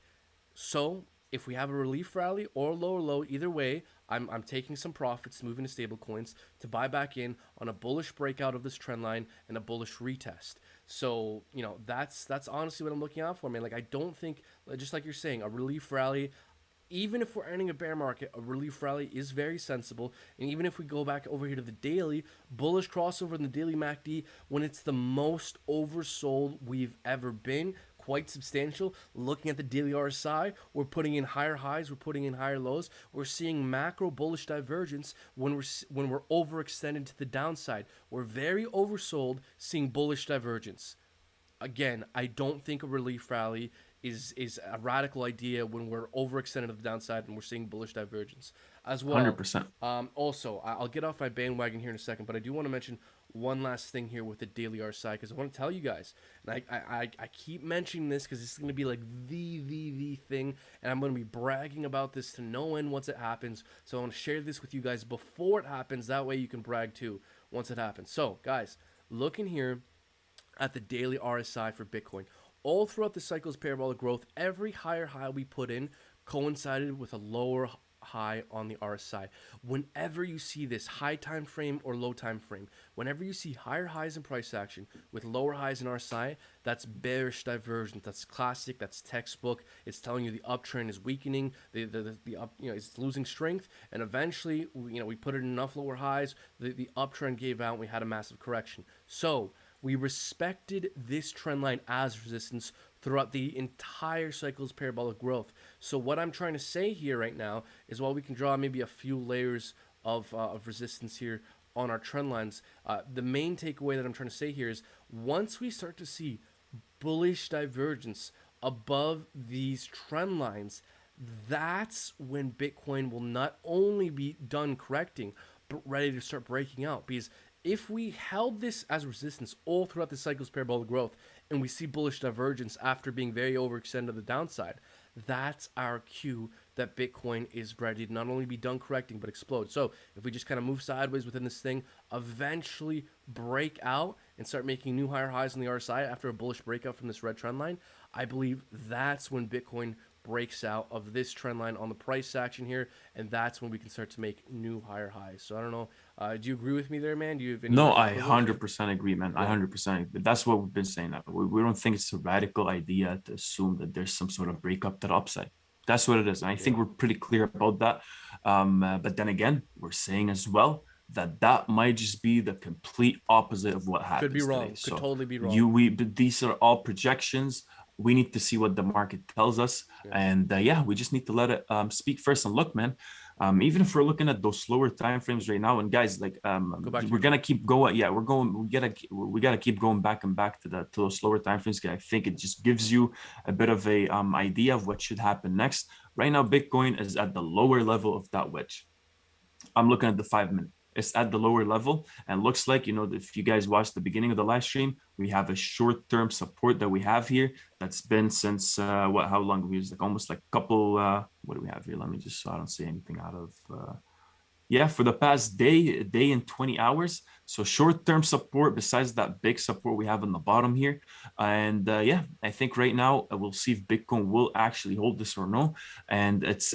So if we have a relief rally or a lower low, either way, I'm taking some profits, moving to stable coins to buy back in on a bullish breakout of this trend line and a bullish retest. So, you know, that's honestly what I'm looking out for, man. Like, I don't think, just like you're saying, a relief rally, even if we're entering a bear market, a relief rally is very sensible. And even if we go back over here to the daily, bullish crossover in the daily MACD, when it's the most oversold we've ever been, quite substantial. Looking at the daily RSI, we're putting in higher highs, we're putting in higher lows. We're seeing macro bullish divergence when we're overextended to the downside. We're very oversold, seeing bullish divergence. Again, I don't think a relief rally is a radical idea when we're overextended to the downside and we're seeing bullish divergence as well. 100%. Also, I'll get off my bandwagon here in a second, but I do want to mention one last thing here with the daily RSI, because I want to tell you guys, and I keep mentioning this because this is going to be like the thing, and I'm going to be bragging about this to no end once it happens. So I want to share this with you guys before it happens. That way you can brag too once it happens. So guys, looking here at the daily RSI for Bitcoin, all throughout the cycle's parabolic growth, every higher high we put in coincided with a lower high on the RSI. Whenever you see this high time frame or low time frame, whenever you see higher highs in price action with lower highs in RSI, that's bearish divergence. That's classic. That's textbook. It's telling you the uptrend is weakening. It's losing strength, and eventually, we put it in enough lower highs. The uptrend gave out. And we had a massive correction. So we respected this trend line as resistance throughout the entire cycle's parabolic growth. So what I'm trying to say here right now is, while we can draw maybe a few layers of resistance here on our trend lines, the main takeaway that I'm trying to say here is, once we start to see bullish divergence above these trend lines, that's when Bitcoin will not only be done correcting, but ready to start breaking out. Because if we held this as resistance all throughout the cycle's parabolic growth, and we see bullish divergence after being very overextended to the downside, that's our cue that Bitcoin is ready to not only be done correcting, but explode. So if we just kind of move sideways within this thing, eventually break out and start making new higher highs on the RSI after a bullish breakout from this red trend line, I believe that's when Bitcoin breaks out of this trend line on the price action here, and that's when we can start to make new higher highs. So I don't know, do you agree with me there, man? Do you have any? No, I 100% agree, man. I 100% agree. That's what we've been saying. We don't think it's a radical idea to assume that there's some sort of breakup to the upside. That's what it is. And I think we're pretty clear about that. But then again, we're saying as well that might just be the complete opposite of what happens. Could be wrong. Today. Could So totally be wrong. These are all projections. We need to see what the market tells us. And we just need to let it speak first. And look, man, even if we're looking at those slower time frames right now, and guys, like we're gonna keep going. Yeah, we gotta keep going back and back to those slower time frames. I think it just gives you a bit of a idea of what should happen next. Right now, Bitcoin is at the lower level of that wedge. I'm looking at the 5-minute. It's at the lower level, and looks like, if you guys watched the beginning of the live stream, we have a short-term support that we have here that's been since how long? We used almost like a couple. What do we have here? Let me just, so I don't see anything out of. For the past day and 20 hours. So short-term support besides that big support we have on the bottom here. And yeah, I think right now we'll see if Bitcoin will actually hold this or no. And it's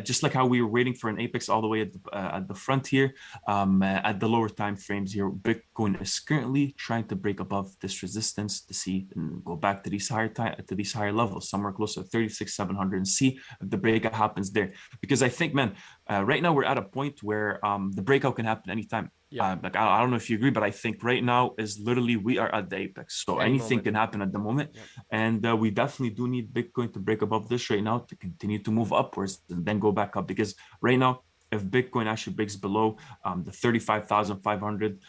just like how we were waiting for an apex all the way at the front here, at the lower time frames here, Bitcoin is currently trying to break above this resistance to see and go back to these higher levels, somewhere close to 36,700, and see if the breakout happens there. Because I think, man, right now we're at a point where the breakout can happen anytime. Yeah. Like I don't know if you agree, but I think right now is literally we are at the apex, so anything can happen at the moment. Yep. And we definitely do need Bitcoin to break above this right now to continue to move upwards and then go back up. Because right now, if Bitcoin actually breaks below the 35,500,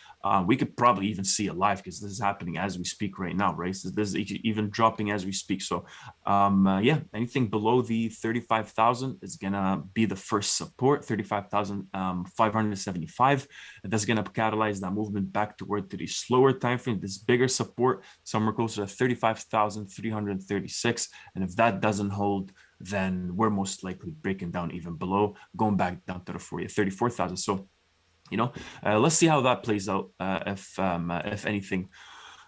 we could probably even see it live, because this is happening as we speak right now, right? So this is even dropping as we speak. So yeah, anything below the 35,000 is gonna be the first support, 35,575. That's gonna catalyze that movement back toward the slower time frame, this bigger support, somewhere closer to 35,336. And if that doesn't hold, then we're most likely breaking down even below, going back down to the 34,000. So, you know, let's see how that plays out, if anything.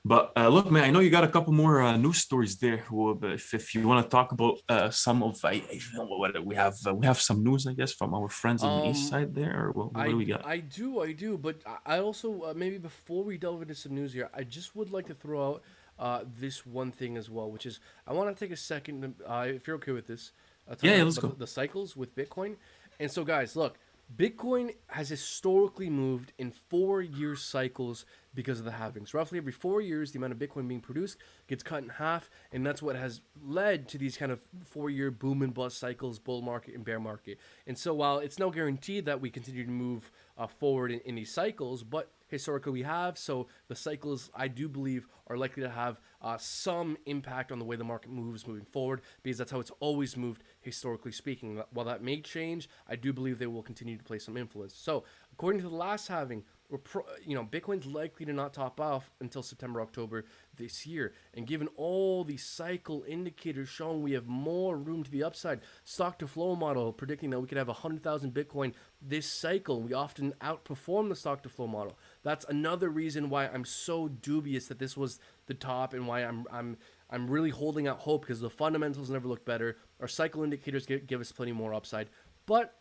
But look, man, I know you got a couple more news stories there. If you want to talk about some of, what we have some news, I guess, from our friends on the east side there. Or what do we got? I do. But I also maybe before we delve into some news here, I just would like to throw out this one thing as well, which is I want to take a second, if you're okay with this. Let's go. The cycles with Bitcoin. And so, guys, look, Bitcoin has historically moved in 4-year cycles because of the halvings. Roughly every 4 years, the amount of Bitcoin being produced gets cut in half, and that's what has led to these kind of 4-year boom and bust cycles, bull market and bear market. And so while it's no guarantee that we continue to move forward in these cycles, but historically we have, so the cycles, I do believe, are likely to have some impact on the way the market moves moving forward, because that's how it's always moved historically speaking. While that may change, I do believe they will continue to play some influence. So according to the last halving, Bitcoin's likely to not top off until September, October this year. And given all the cycle indicators showing we have more room to the upside, stock to flow model predicting that we could have 100,000 Bitcoin this cycle, we often outperform the stock to flow model. That's another reason why I'm so dubious that this was the top, and why I'm really holding out hope, because the fundamentals never look better. Our cycle indicators give us plenty more upside. But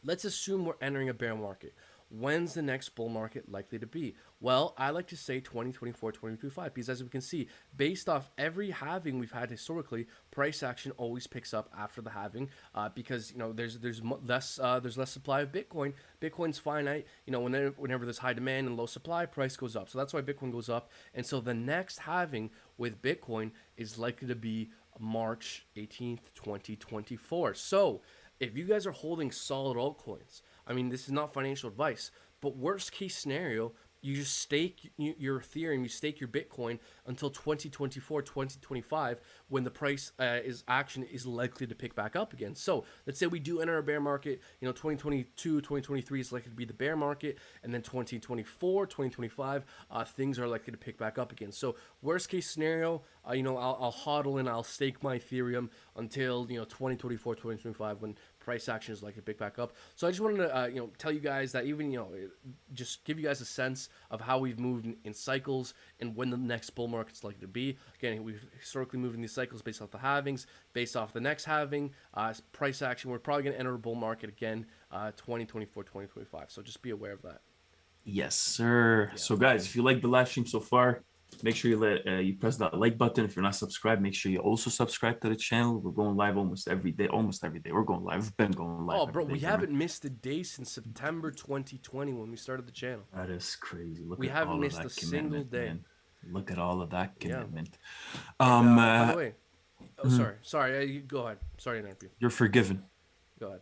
let's assume we're entering a bear market. When's the next bull market likely to be? Well, I like to say 2024, 2025, because as we can see, based off every halving we've had historically, price action always picks up after the halving, because there's less supply of Bitcoin. Bitcoin's finite. Whenever there's high demand and low supply, price goes up. So that's why Bitcoin goes up. And so the next halving with Bitcoin is likely to be March 18th, 2024. So if you guys are holding solid altcoins, I mean, this is not financial advice, but worst case scenario, you just stake your Ethereum, you stake your Bitcoin until 2024, 2025, when the price action is likely to pick back up again. So let's say we do enter a bear market, 2022, 2023 is likely to be the bear market, and then 2024, 2025, things are likely to pick back up again. So worst case scenario, I'll hodl and I'll stake my Ethereum until 2024, 2025, when price action is likely to pick back up. So I just wanted to tell you guys that, even just give you guys a sense of how we've moved in cycles and when the next bull market's likely to be. Again, we've historically moved in these cycles based off the halvings, based off the next halving, price action. We're probably going to enter a bull market again, 2024, 2025. So just be aware of that. Yes, sir. Yeah. So guys, if you like the live stream so far, make sure you press that like button. If you're not subscribed, make sure you also subscribe to the channel. We're going live almost every day. We're going live. We've been going live. Oh, bro, we haven't missed a day since September 2020 when we started the channel. That is crazy. We haven't missed a single day. Man. Look at all of that commitment. Yeah. By the way, sorry. Go ahead. Sorry to interrupt you. You're forgiven. Go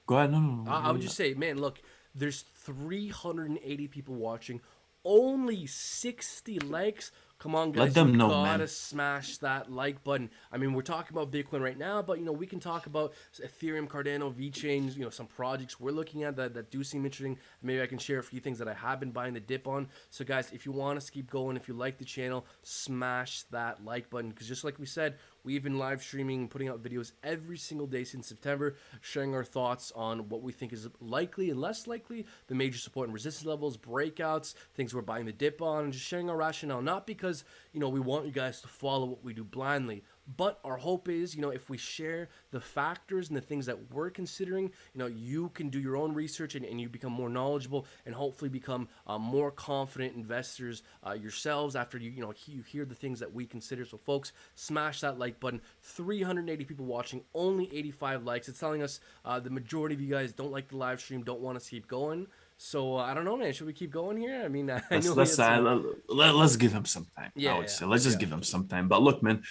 ahead. No. I would just say, man, look, there's 380 people watching. Only 60 likes. Come on, Let guys, you them know, gotta man. smash that like button. I mean, we're talking about Bitcoin right now, but we can talk about Ethereum, Cardano, Vechain, some projects we're looking at that do seem interesting. Maybe I can share a few things that I have been buying the dip on. So, guys, if you want us to keep going, if you like the channel, smash that like button, because just like we said, we've been live streaming, putting out videos every single day since September, sharing our thoughts on what we think is likely and less likely, the major support and resistance levels, breakouts, things we're buying the dip on, and just sharing our rationale. Not because we want you guys to follow what we do blindly, but our hope is, if we share the factors and the things that we're considering, you can do your own research and you become more knowledgeable and hopefully become more confident investors yourselves after you hear the things that we consider. So, folks, smash that like button. 380 people watching, only 85 likes. It's telling us the majority of you guys don't like the live stream, don't want us to keep going. So I don't know, man. Should we keep going here? I mean, I know Let's give him some time. I would say let's just give him some time. But look, man,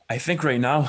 I think right now,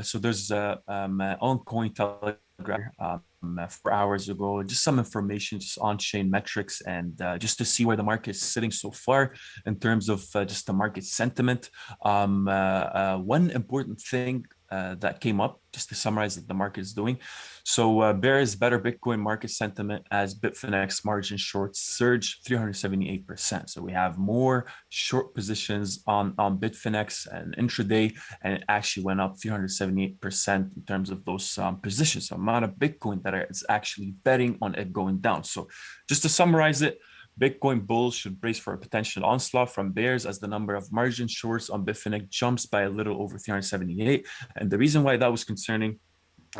so there's on Coin Telegraph 4 hours ago, just some information, just on-chain metrics, and just to see where the market is sitting so far in terms of just the market sentiment. One important thing that came up, just to summarize what the market is doing. So bears better Bitcoin market sentiment as Bitfinex margin shorts surge 378%. So we have more short positions on Bitfinex and intraday, and it actually went up 378% in terms of those positions. So amount of Bitcoin that is actually betting on it going down. So just to summarize it, Bitcoin bulls should brace for a potential onslaught from bears as the number of margin shorts on Bitfinex jumps by a little over 378. And the reason why that was concerning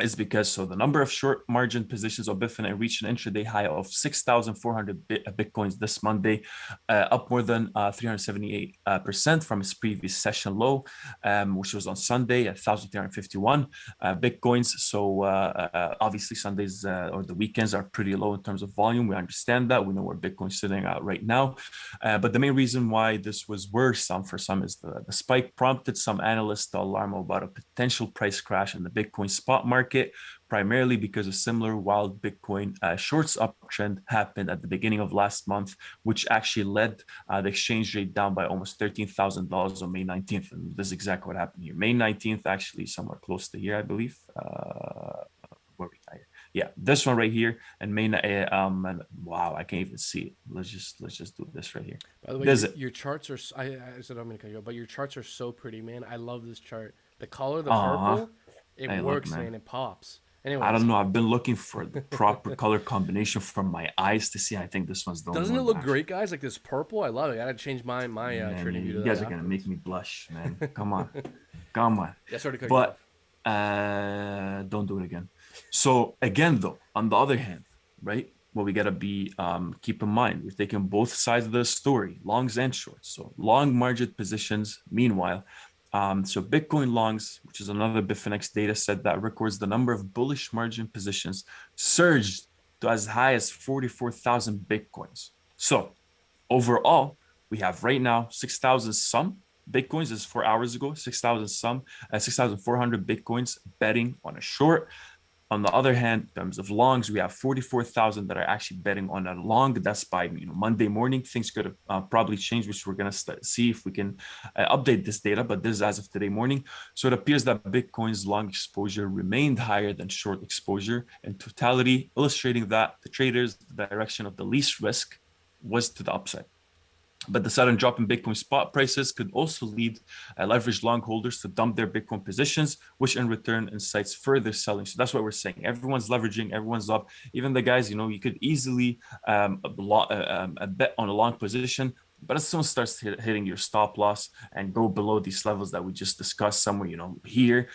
is because the number of short margin positions on Bitfinex reached an intraday high of 6,400 Bitcoins this Monday, up more than 378% from its previous session low, which was on Sunday at 1,351 Bitcoins. So obviously Sundays or the weekends are pretty low in terms of volume. We understand that. We know where Bitcoin's sitting at right now. But the main reason why this was worrisome for some is the spike prompted some analysts to alarm about a potential price crash in the Bitcoin spot market, primarily because a similar wild Bitcoin shorts uptrend happened at the beginning of last month, which actually led the exchange rate down by almost $13,000 on May 19th. And this is exactly what happened here. May 19th, actually somewhere close to here, I believe. Yeah, this one right here, and and wow, I can't even see it. Let's just do this right here. By the way, your charts are. I said I'm gonna cut you off, but your charts are so pretty, man. I love this chart. The color, the purple, it works, look, man. It pops. Anyways, I don't know. I've been looking for the proper color combination for my eyes to see. I think this one's the only one. Doesn't it look great, guys? Like this purple, I love it. I gotta change my trading view to that. You guys are gonna make me blush, man. Come on, come on. Yeah, sorry to cut you off. But don't do it again. So again, though, on the other hand, right, what we gotta be keep in mind, we're taking both sides of the story, longs and shorts. So long margin positions, meanwhile, so Bitcoin longs, which is another Bitfinex data set that records the number of bullish margin positions, surged to as high as 44,000 Bitcoins. So overall, we have right now 6,000 some Bitcoins. This is 4 hours ago, 6,000 some, 6,400 Bitcoins betting on a short. On the other hand, in terms of longs, we have 44,000 that are actually betting on a long. That's by Monday morning. Things could have probably changed, which we're going to see if we can update this data. But this is as of today morning. So it appears that Bitcoin's long exposure remained higher than short exposure in totality, illustrating that the traders' direction of the least risk was to the upside. But the sudden drop in Bitcoin spot prices could also lead leveraged long holders to dump their Bitcoin positions, which in return incites further selling. So that's what we're saying. Everyone's leveraging, everyone's up. Even the guys, you could easily bet on a long position, but as soon as it starts hitting your stop loss and go below these levels that we just discussed somewhere, here,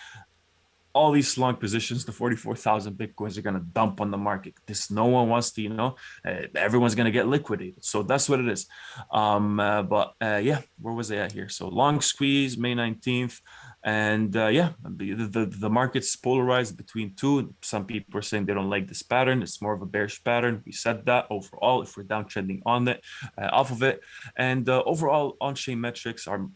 all these long positions, the 44,000 Bitcoins are going to dump on the market. No one wants to, everyone's going to get liquidated. So that's what it is. Yeah, where was I at here? So long squeeze, May 19th. And the market's polarized between two. Some people are saying they don't like this pattern. It's more of a bearish pattern. We said that overall, if we're downtrending on it, off of it. And overall on-chain metrics are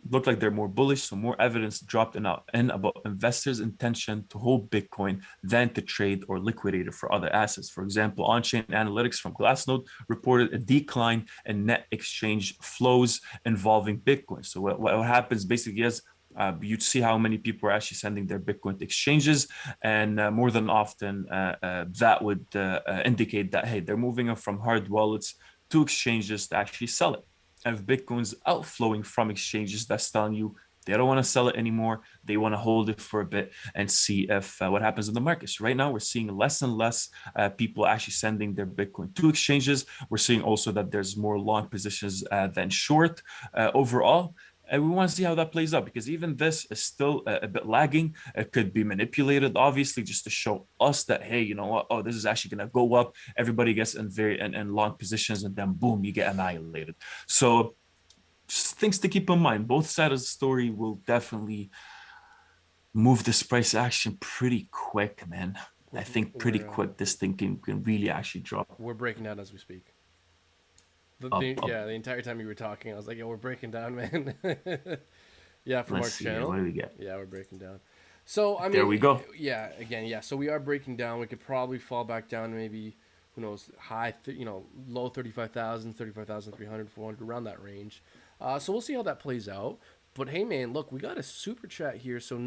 look like they're more bullish, so more evidence dropped in about investors' intention to hold Bitcoin than to trade or liquidate it for other assets. For example, on-chain analytics from Glassnode reported a decline in net exchange flows involving Bitcoin. So what happens basically is you'd see how many people are actually sending their Bitcoin to exchanges, and more than often that would indicate that, hey, they're moving it from hard wallets to exchanges to actually sell it. And if Bitcoin's outflowing from exchanges, that's telling you they don't want to sell it anymore. They want to hold it for a bit and see if what happens in the markets. Right now, we're seeing less and less people actually sending their Bitcoin to exchanges. We're seeing also that there's more long positions than short overall. And we want to see how that plays out, because even this is still a bit lagging. It could be manipulated, obviously, just to show us that, hey, you know what? Oh, this is actually going to go up. Everybody gets in long positions, and then boom, you get annihilated. So just things to keep in mind. Both sides of the story will definitely move this price action pretty quick, man. I think pretty quick this thing can really actually drop. We're breaking down as we speak. Up. Yeah, the entire time you were talking, I was like, yo, we're breaking down, man. Yeah, from Let's our channel. What do we get? Yeah, we're breaking down. So, I mean, there we go. Yeah, again, yeah. So we are breaking down. We could probably fall back down to maybe, who knows, low 35,000, 35,300, 400, around that range. So we'll see how that plays out. But hey, man, look, we got a super chat here. So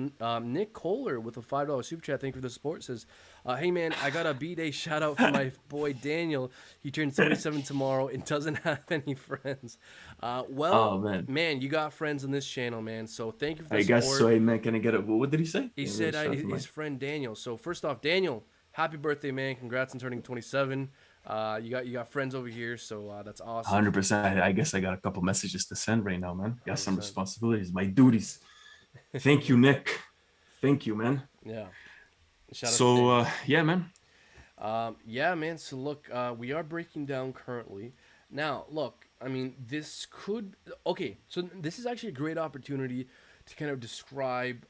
Nick Kohler with a $5 super chat, thank you for the support, says, hey, man, I got a B-Day shout out for my boy Daniel. He turns 27 tomorrow and doesn't have any friends. Well, man, you got friends on this channel, man. So thank you for the support. I guess so. Hey, man, can I get it? What did he say? He said his friend Daniel. So first off, Daniel, happy birthday, man. Congrats on turning 27. You got friends over here, so that's awesome. 100%. I guess I got a couple messages to send right now, man. Got 100%. Some responsibilities, my duties. Thank you, Nick. Thank you, man. Yeah. Yeah, man. Yeah, man. So look, we are breaking down currently. Now, look, I mean, this could. Okay, so this is actually a great opportunity to kind of describe.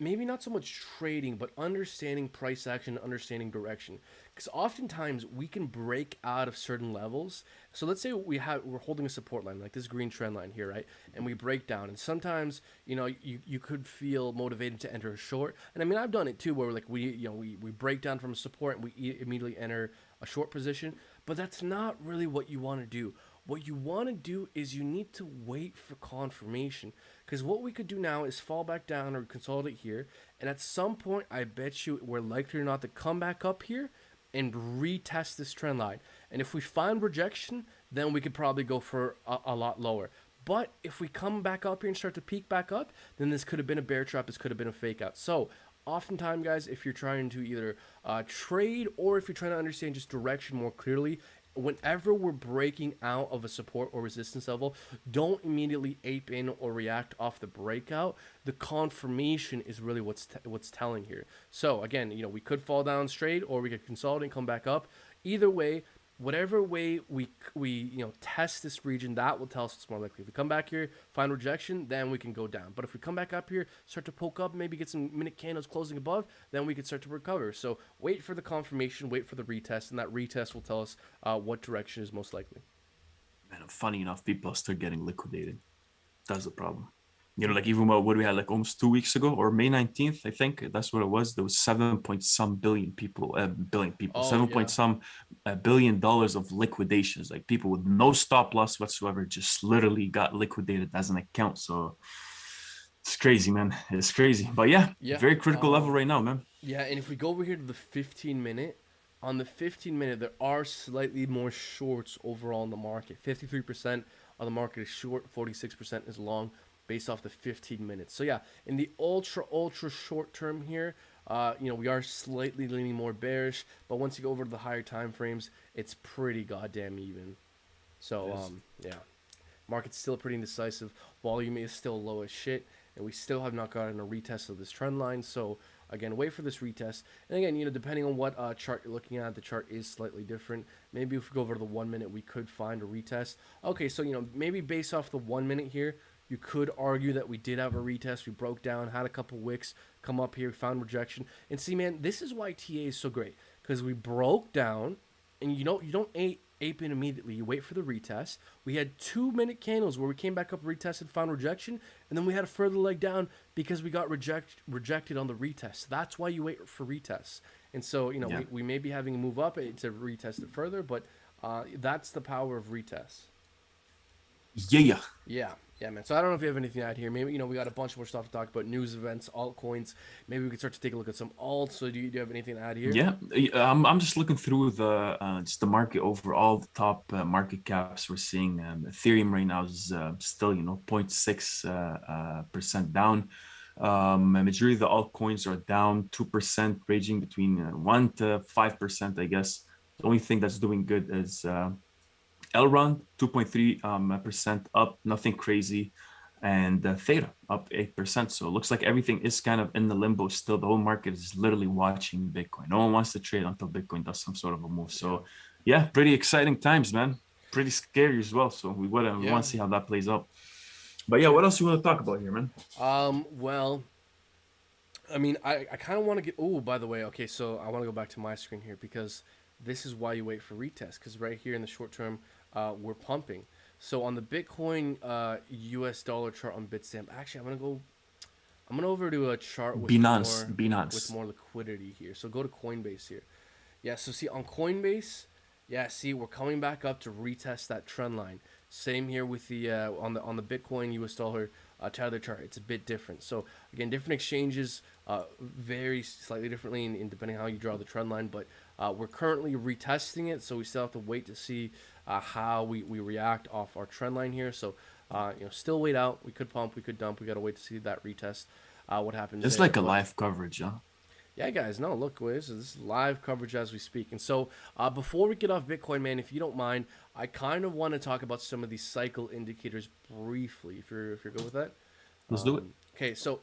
Maybe not so much trading, but understanding price action, understanding direction. Because oftentimes we can break out of certain levels. So let's say we're holding a support line, like this green trend line here, right? And we break down. And sometimes, you could feel motivated to enter a short. And I mean, I've done it too, where like we break down from a support and we immediately enter a short position. But that's not really what you want to do. What you want to do is you need to wait for confirmation. Because what we could do now is fall back down or consolidate here. And at some point, I bet you we're likely or not to come back up here and retest this trend line. And if we find rejection, then we could probably go for a lot lower. But if we come back up here and start to peak back up, then this could have been a bear trap. This could have been a fake out. So oftentimes, guys, if you're trying to either trade or if you're trying to understand just direction more clearly, whenever we're breaking out of a support or resistance level, don't immediately ape in or react off the breakout. The confirmation is really what's telling here. So again, we could fall down straight or we could consolidate and come back up. Either way, whatever way we test this region, that will tell us it's more likely. If we come back here, find rejection, then we can go down. But if we come back up here, start to poke up, maybe get some minute candles closing above, then we can start to recover. So wait for the confirmation, wait for the retest, and that retest will tell us what direction is most likely. Man, funny enough, people still getting liquidated. That's the problem. Like even what we had like almost 2 weeks ago, or May 19th, I think that's what it was. There was 7 point some billion people, $7 billion of liquidations. Like people with no stop loss whatsoever just literally got liquidated as an account. So it's crazy, man. It's crazy. But yeah, very critical level right now, man. Yeah, and if we go over here to the 15-minute, on the 15-minute, there are slightly more shorts overall in the market. 53% of the market is short, 46% is long, based off the 15 minutes. So yeah, in the ultra short term here, we are slightly leaning more bearish, but once you go over to the higher time frames, it's pretty goddamn even. So yeah, market's still pretty indecisive. Volume is still low as shit, and we still have not gotten a retest of this trend line. So again, wait for this retest. And again, depending on what chart you're looking at, the chart is slightly different. Maybe if we go over to the 1 minute, we could find a retest. Okay, so maybe based off the 1 minute here, you could argue that we did have a retest. We broke down, had a couple wicks, come up here, found rejection. And see, man, this is why TA is so great. Because we broke down, and you don't aping immediately. You wait for the retest. We had 2-minute candles where we came back up, retested, found rejection, and then we had a further leg down because we got rejected on the retest. That's why you wait for retests. And so, you know, Yeah. we may be having to move up to retest it further, but that's the power of retests. Yeah. Yeah, man. So I don't know if you have anything to add here. Maybe, you know, we got a bunch more stuff to talk about, news events, altcoins. Maybe we could start to take a look at some alts. So do you have anything to add here? Yeah, I'm just looking through the just the market overall. The top market caps we're seeing. Ethereum right now is still 0.6% down. A majority of the altcoins are down 2%, ranging between 1 to 5%. I guess the only thing that's doing good is Elrond 2.3% up, nothing crazy, and Theta up 8%. So it looks like everything is kind of in the limbo still. The whole market is literally watching Bitcoin. No one wants to trade until Bitcoin does some sort of a move. So yeah, pretty exciting times, man. Pretty scary as well. So we want to see how that plays out. But yeah, what else you want to talk about here, man? Well, I mean, I kind of want to get. Oh, by the way, okay, so I want to go back to my screen here because this is why you wait for retest. Because right here in the short term, we're pumping. So on the Bitcoin US dollar chart on Bitstamp, actually, I'm gonna over to a chart with Binance. more liquidity here. So go to Coinbase here. Yeah, so see on Coinbase, see we're coming back up to retest that trend line. Same here with the on the Bitcoin US dollar tether chart. It's a bit different. So again, different exchanges vary slightly differently in depending on how you draw the trend line. But we're currently retesting it, so we still have to wait to see how we react off our trend line here. So still wait out. We could pump, we could dump. We got to wait to see that retest. What happens? It's like a live coverage, huh? Yeah, guys, no, look, this is live coverage as we speak. And so before we get off Bitcoin, man, if you don't mind, I kind of want to talk about some of these cycle indicators briefly, if you're good with that. Let's do it. Okay, so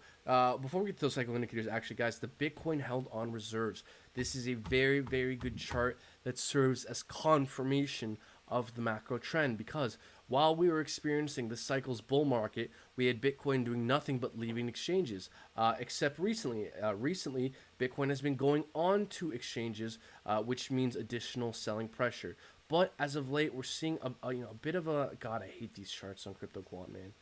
before we get to those cycle indicators, actually, guys, the Bitcoin held on reserves. This is a very, very good chart that serves as confirmation of the macro trend because while we were experiencing the cycle's bull market, we had Bitcoin doing nothing but leaving exchanges, except recently. Recently, Bitcoin has been going on to exchanges, which means additional selling pressure. But as of late, we're seeing a bit of a... God, I hate these charts on Crypto Quant, man.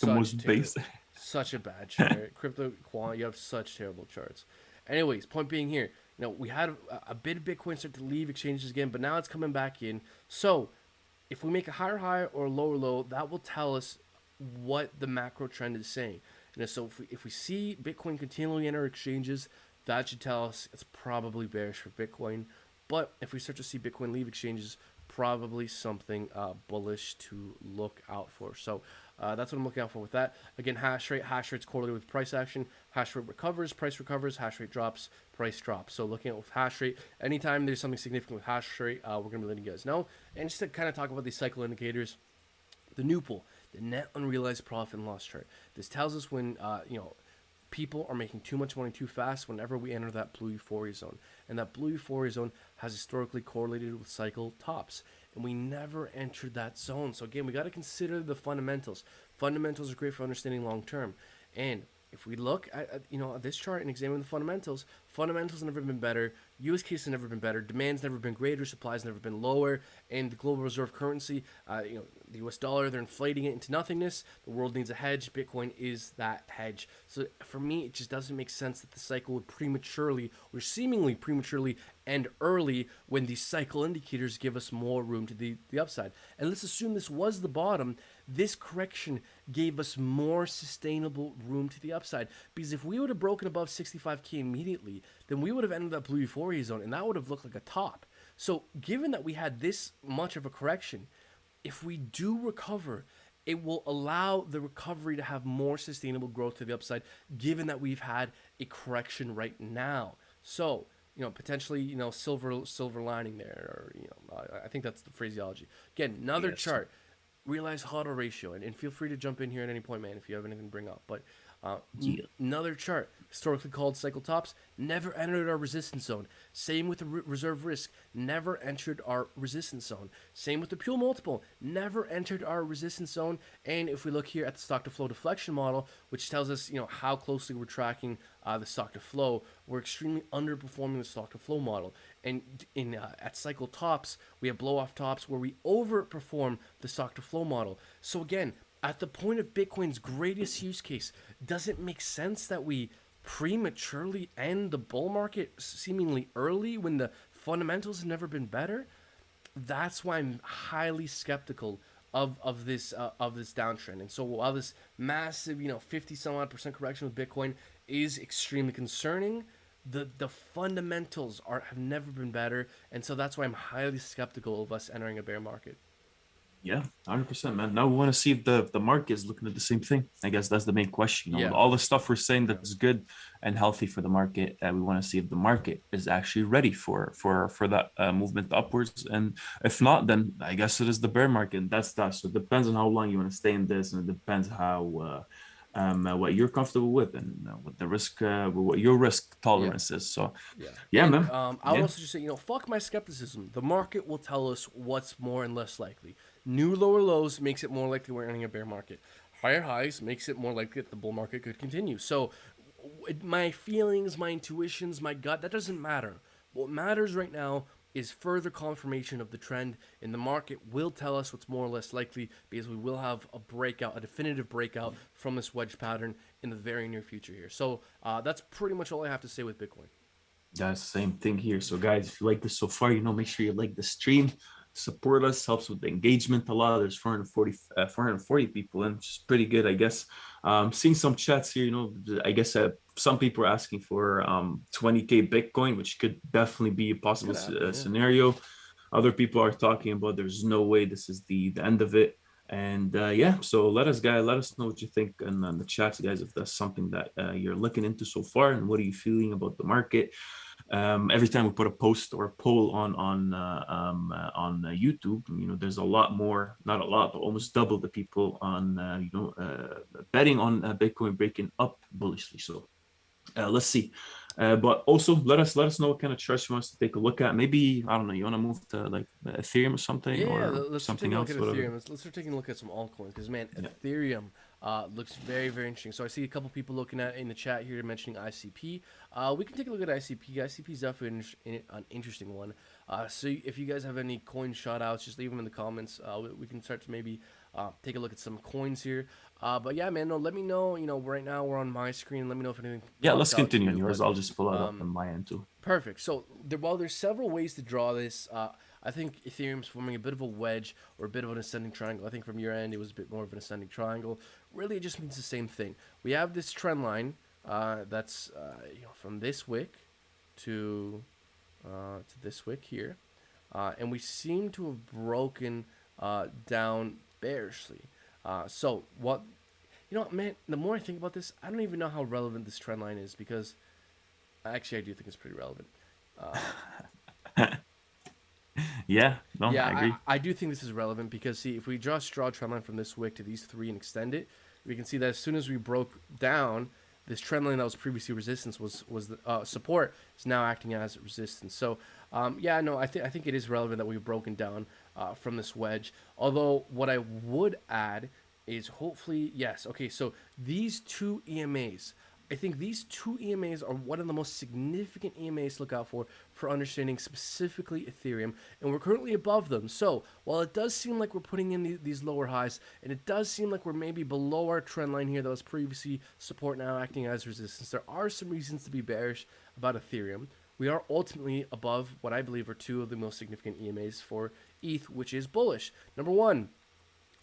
The most basic. Such a bad chart. Crypto Quant, you have such terrible charts. Anyways, point being here, we had a bit of Bitcoin start to leave exchanges again, but now it's coming back in. So if we make a higher high or a lower low, that will tell us what the macro trend is saying. So if we see Bitcoin continually enter exchanges, that should tell us it's probably bearish for Bitcoin. But if we start to see Bitcoin leave exchanges, probably something bullish to look out for. So that's what I'm looking out for with that. Again, hash rate's correlated with price action. Hash rate recovers, price recovers, hash rate drops, price drops. So looking at with hash rate, anytime there's something significant with hash rate, we're going to be letting you guys know. And just to kind of talk about these cycle indicators, the new pool, the net unrealized profit and loss chart. This tells us when, people are making too much money too fast whenever we enter that blue euphoria zone. And that blue euphoria zone has historically correlated with cycle tops. And we never entered that zone. So again, we got to consider the fundamentals. Fundamentals are great for understanding long term. And if we look at this chart and examine the fundamentals have never been better. US case has never been better. Demand's never been greater. Supply's never been lower. And the global reserve currency, the US dollar, they're inflating it into nothingness. The world needs a hedge. Bitcoin is that hedge. So for me, it just doesn't make sense that the cycle would prematurely or seemingly prematurely end early when these cycle indicators give us more room to the upside. And let's assume this was the bottom. This correction gave us more sustainable room to the upside. Because if we would have broken above 65K immediately, then we would have entered that blue euphoria zone, and that would have looked like a top. So given that we had this much of a correction, if we do recover, it will allow the recovery to have more sustainable growth to the upside, given that we've had a correction right now. So, potentially, silver lining there, or, I think that's the phraseology. Again, another chart. Realize HODL ratio, and feel free to jump in here at any point, man, if you have anything to bring up. But another chart, historically called cycle tops, never entered our resistance zone. Same with the reserve risk, never entered our resistance zone. Same with the Pure multiple, never entered our resistance zone. And if we look here at the stock to flow deflection model, which tells us how closely we're tracking the stock to flow, we're extremely underperforming the stock to flow model. And at cycle tops, we have blow off tops where we overperform the stock to flow model. So again, at the point of Bitcoin's greatest use case, does it make sense that we prematurely end the bull market seemingly early when the fundamentals have never been better? That's why I'm highly skeptical of this downtrend. And so while this massive 50 some odd percent correction with Bitcoin is extremely concerning, the fundamentals have never been better, and so that's why I'm highly skeptical of us entering a bear market. Yeah, 100%, man. Now we want to see if the market is looking at the same thing. I guess that's the main question. Yeah. All the stuff we're saying that's good and healthy for the market, we want to see if the market is actually ready for that movement upwards. And if not, then I guess it is the bear market. And that's that. So it depends on how long you want to stay in this, and it depends how what you're comfortable with, and what the risk, what your risk tolerance is. So yeah, and, man. I would also just say, fuck my skepticism. The market will tell us what's more and less likely. New lower lows makes it more likely we're entering a bear market. Higher highs makes it more likely that the bull market could continue. So my feelings, my intuitions, my gut, that doesn't matter. What matters right now is further confirmation of the trend, and the market will tell us what's more or less likely, because we will have a breakout, a definitive breakout from this wedge pattern in the very near future here. So that's pretty much all I have to say with Bitcoin. That's the same thing here. So guys, if you like this so far, make sure you like the stream, support us, helps with the engagement a lot. There's 440 people in, which is pretty good, I guess. Seeing some chats here, I guess some people are asking for 20K Bitcoin, which could definitely be a possible scenario. Other people are talking about there's no way this is the end of it. And so let us know what you think in the chats, guys, if that's something that you're looking into so far, and what are you feeling about the market. Every time we put a post or a poll on YouTube, there's a lot more, not a lot, but almost double the people on betting on Bitcoin breaking up bullishly. So let's see. But also let us know what kind of charts you want us to take a look at. Maybe, I don't know, you want to move to like Ethereum or something, or let's something else. Let's start taking a look at some altcoins, because man, Ethereum looks very, very interesting. So I see a couple people looking at in the chat here mentioning ICP. We can take a look at ICP. ICP is definitely an interesting one. So if you guys have any coin shout outs, just leave them in the comments. We can start to maybe take a look at some coins here. But yeah, man, let me know. Right now we're on my screen. Let me know if anything. Yeah, let's continue on yours. I'll just pull it up on my end too. Perfect. So while there's several ways to draw this, I think Ethereum's forming a bit of a wedge or a bit of an ascending triangle. I think from your end it was a bit more of an ascending triangle. Really, it just means the same thing. We have this trend line that's from this wick to this wick here, and we seem to have broken down bearishly. So what, man, the more I think about this, I don't even know how relevant this trend line is, because actually I do think it's pretty relevant. Yeah, I agree. I do think this is relevant, because see, if we just draw a trend line from this wick to these three and extend it, we can see that as soon as we broke down, this trend line that was previously resistance was the support is now acting as resistance. So I think it is relevant that we've broken down from this wedge. Although what I would add is hopefully, yes, okay, so these two EMAs, I think these two EMAs are one of the most significant EMAs to look out for understanding specifically Ethereum, and we're currently above them. So while it does seem like we're putting in these lower highs, and it does seem like we're maybe below our trend line here that was previously support, now acting as resistance, there are some reasons to be bearish about Ethereum. We are ultimately above what I believe are two of the most significant EMAs for ETH, which is bullish. Number one,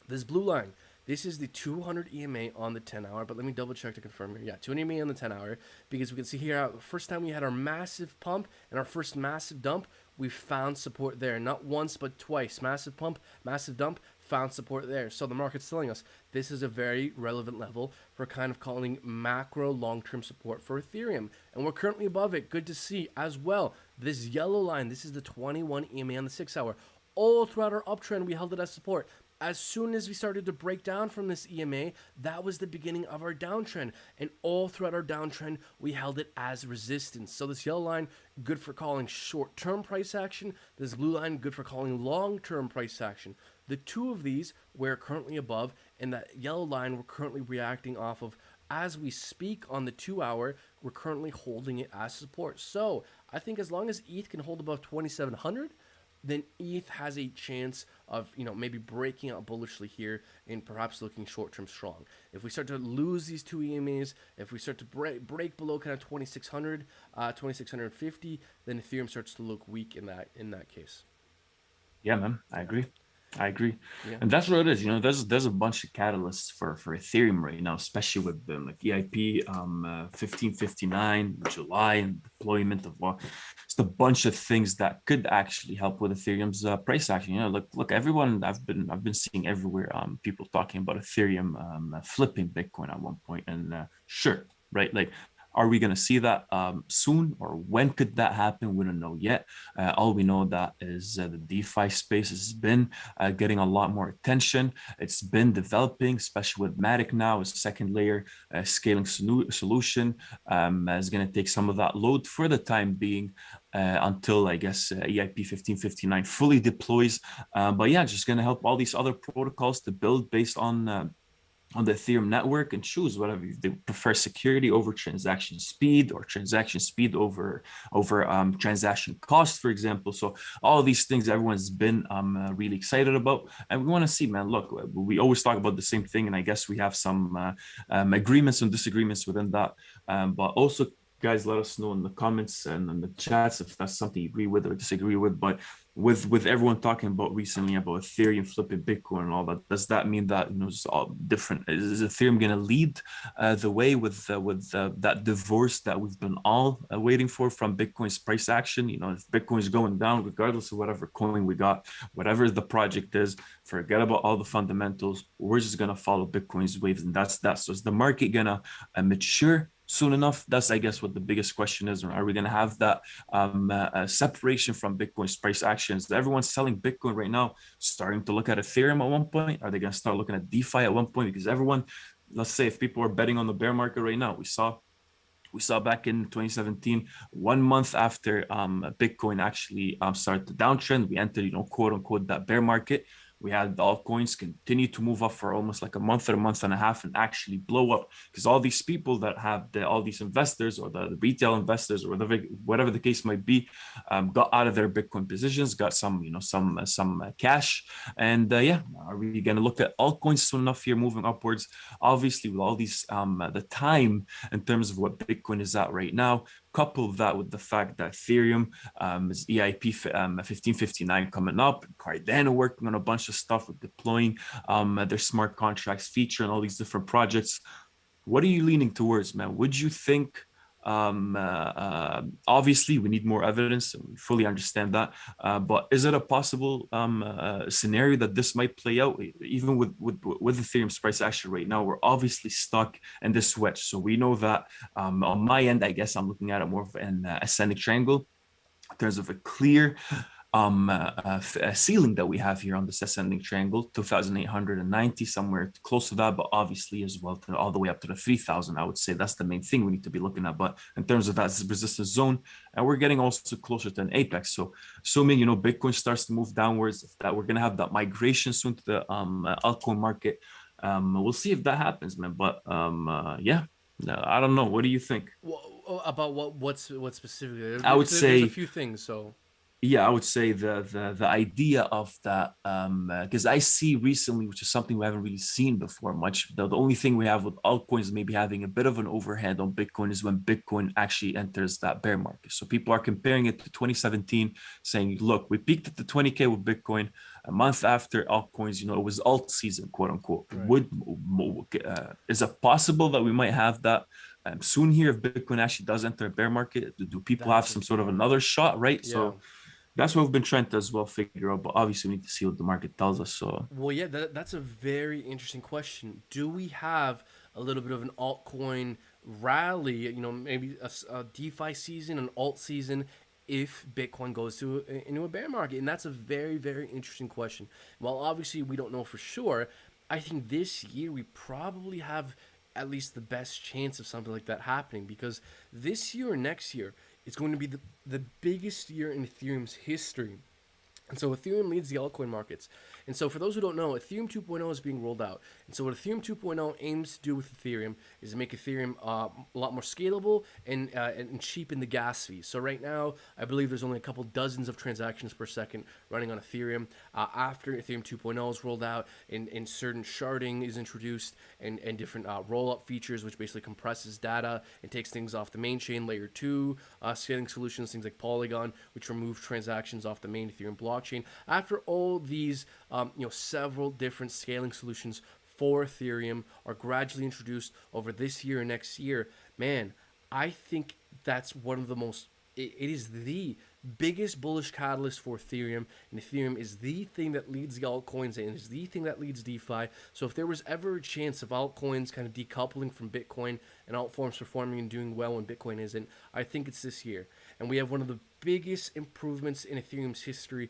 this blue line. This is the 200 EMA on the 10-hour, but let me double check to confirm here. Yeah, 200 EMA on the 10-hour, because we can see here, the first time we had our massive pump and our first massive dump, we found support there. Not once, but twice. Massive pump, massive dump, found support there. So the market's telling us this is a very relevant level for kind of calling macro long-term support for Ethereum. And we're currently above it. Good to see as well. This yellow line, this is the 21 EMA on the 6-hour. All throughout our uptrend, we held it as support. As soon as we started to break down from this EMA, that was the beginning of our downtrend. And all throughout our downtrend, we held it as resistance. So this yellow line, good for calling short-term price action. This blue line, good for calling long-term price action. The two of these, we're currently above, and that yellow line, we're currently reacting off of. As we speak on the 2-hour, we're currently holding it as support. So I think as long as ETH can hold above 2,700, then ETH has a chance of, maybe breaking out bullishly here and perhaps looking short-term strong. If we start to lose these two EMAs, if we start to break below kind of 2,600, 2,650, then Ethereum starts to look weak in that case. Yeah, man, I agree. Yeah. And that's what it is. There's a bunch of catalysts for Ethereum right now, especially with the like EIP 1559 July and deployment of just a bunch of things that could actually help with Ethereum's price action. Look, everyone I've been seeing everywhere people talking about Ethereum flipping Bitcoin at one point, and sure, right, like. Are we going to see that soon, or when could that happen? We don't know yet. All we know that is the DeFi space has been getting a lot more attention. It's been developing, especially with Matic now, a second layer scaling solution. Is going to take some of that load for the time being until, I guess, EIP 1559 fully deploys. But yeah, just going to help all these other protocols to build based on the Ethereum network and choose whatever they prefer: security over transaction speed, or transaction speed over transaction cost, for example. So all of these things everyone's been really excited about, and we want to see, man. Look, we always talk about the same thing, and I guess we have some agreements and disagreements within that, but also. Guys, let us know in the comments and in the chats if that's something you agree with or disagree with. But with everyone talking about recently about Ethereum flipping Bitcoin and all that, does that mean that it's all different? Is Ethereum going to lead the way with that divorce that we've been all waiting for from Bitcoin's price action? If Bitcoin is going down, regardless of whatever coin we got, whatever the project is, forget about all the fundamentals. We're just going to follow Bitcoin's waves, and that's that. So is the market going to mature soon enough? That's, I guess, what the biggest question is. Are we going to have that separation from Bitcoin's price actions? Everyone's selling Bitcoin right now, starting to look at Ethereum at one point. Are they going to start looking at DeFi at one point? Because everyone, let's say, if people are betting on the bear market right now, we saw back in 2017, 1 month after Bitcoin actually started to downtrend, we entered, quote unquote, that bear market. We had the altcoins continue to move up for almost like a month or a month and a half and actually blow up, because all these people that have all these investors, or the retail investors, or whatever the case might be, got out of their Bitcoin positions, got some cash, and are we going to look at altcoins soon enough here moving upwards? Obviously, with all these the time in terms of what Bitcoin is at right now. Couple that with the fact that Ethereum is EIP 1559 coming up, Cardano working on a bunch of stuff with deploying their smart contracts feature and all these different projects. What are you leaning towards, man? Would you think obviously we need more evidence, and we fully understand that, but is it a possible scenario that this might play out even with Ethereum's price action right now? We're obviously stuck in this wedge, so we know that on my end, I guess I'm looking at it more of an ascending triangle in terms of a clear ceiling that we have here on this ascending triangle, 2,890, somewhere close to that, but obviously as well all the way up to the 3,000. I would say that's the main thing we need to be looking at. But in terms of that resistance zone, and we're getting also closer to an apex. So assuming Bitcoin starts to move downwards, that we're gonna have that migration soon to the altcoin market. We'll see if that happens, man. But yeah. No, I don't know. What do you think? Well, about what specifically? I would say there's a few things. So yeah, I would say the idea of that, because I see recently, which is something we haven't really seen before much. The only thing we have with altcoins maybe having a bit of an overhead on Bitcoin is when Bitcoin actually enters that bear market. So people are comparing it to 2017, saying, look, we peaked at the 20K with Bitcoin. A month after altcoins, it was alt season, quote unquote. Right. Is it possible that we might have that soon here if Bitcoin actually does enter a bear market? Do people have some sort of another shot, right? Yeah. So that's what we've been trying to as well figure out, but obviously we need to see what the market tells us. So well, yeah, that's a very interesting question. Do we have a little bit of an altcoin rally, maybe a DeFi season, an alt season, if Bitcoin goes into a bear market? And that's a very, very interesting question. While obviously we don't know for sure, I think this year we probably have at least the best chance of something like that happening, because this year or next year, it's going to be the biggest year in Ethereum's history. And so Ethereum leads the altcoin markets. And so for those who don't know, Ethereum 2.0 is being rolled out. And so what Ethereum 2.0 aims to do with Ethereum is to make Ethereum a lot more scalable and cheapen the gas fees. So right now, I believe there's only a couple dozens of transactions per second running on Ethereum. After Ethereum 2.0 is rolled out and certain sharding is introduced and different roll-up features, which basically compresses data and takes things off the main chain, layer 2 scaling solutions, things like Polygon, which remove transactions off the main Ethereum blockchain. After all these, several different scaling solutions for Ethereum are gradually introduced over this year and next year, man, I think that's one of the most, it is the biggest bullish catalyst for Ethereum, and Ethereum is the thing that leads the altcoins and is the thing that leads DeFi. So if there was ever a chance of altcoins kind of decoupling from Bitcoin and alt forms performing and doing well when Bitcoin isn't, I think it's this year. And we have one of the biggest improvements in Ethereum's history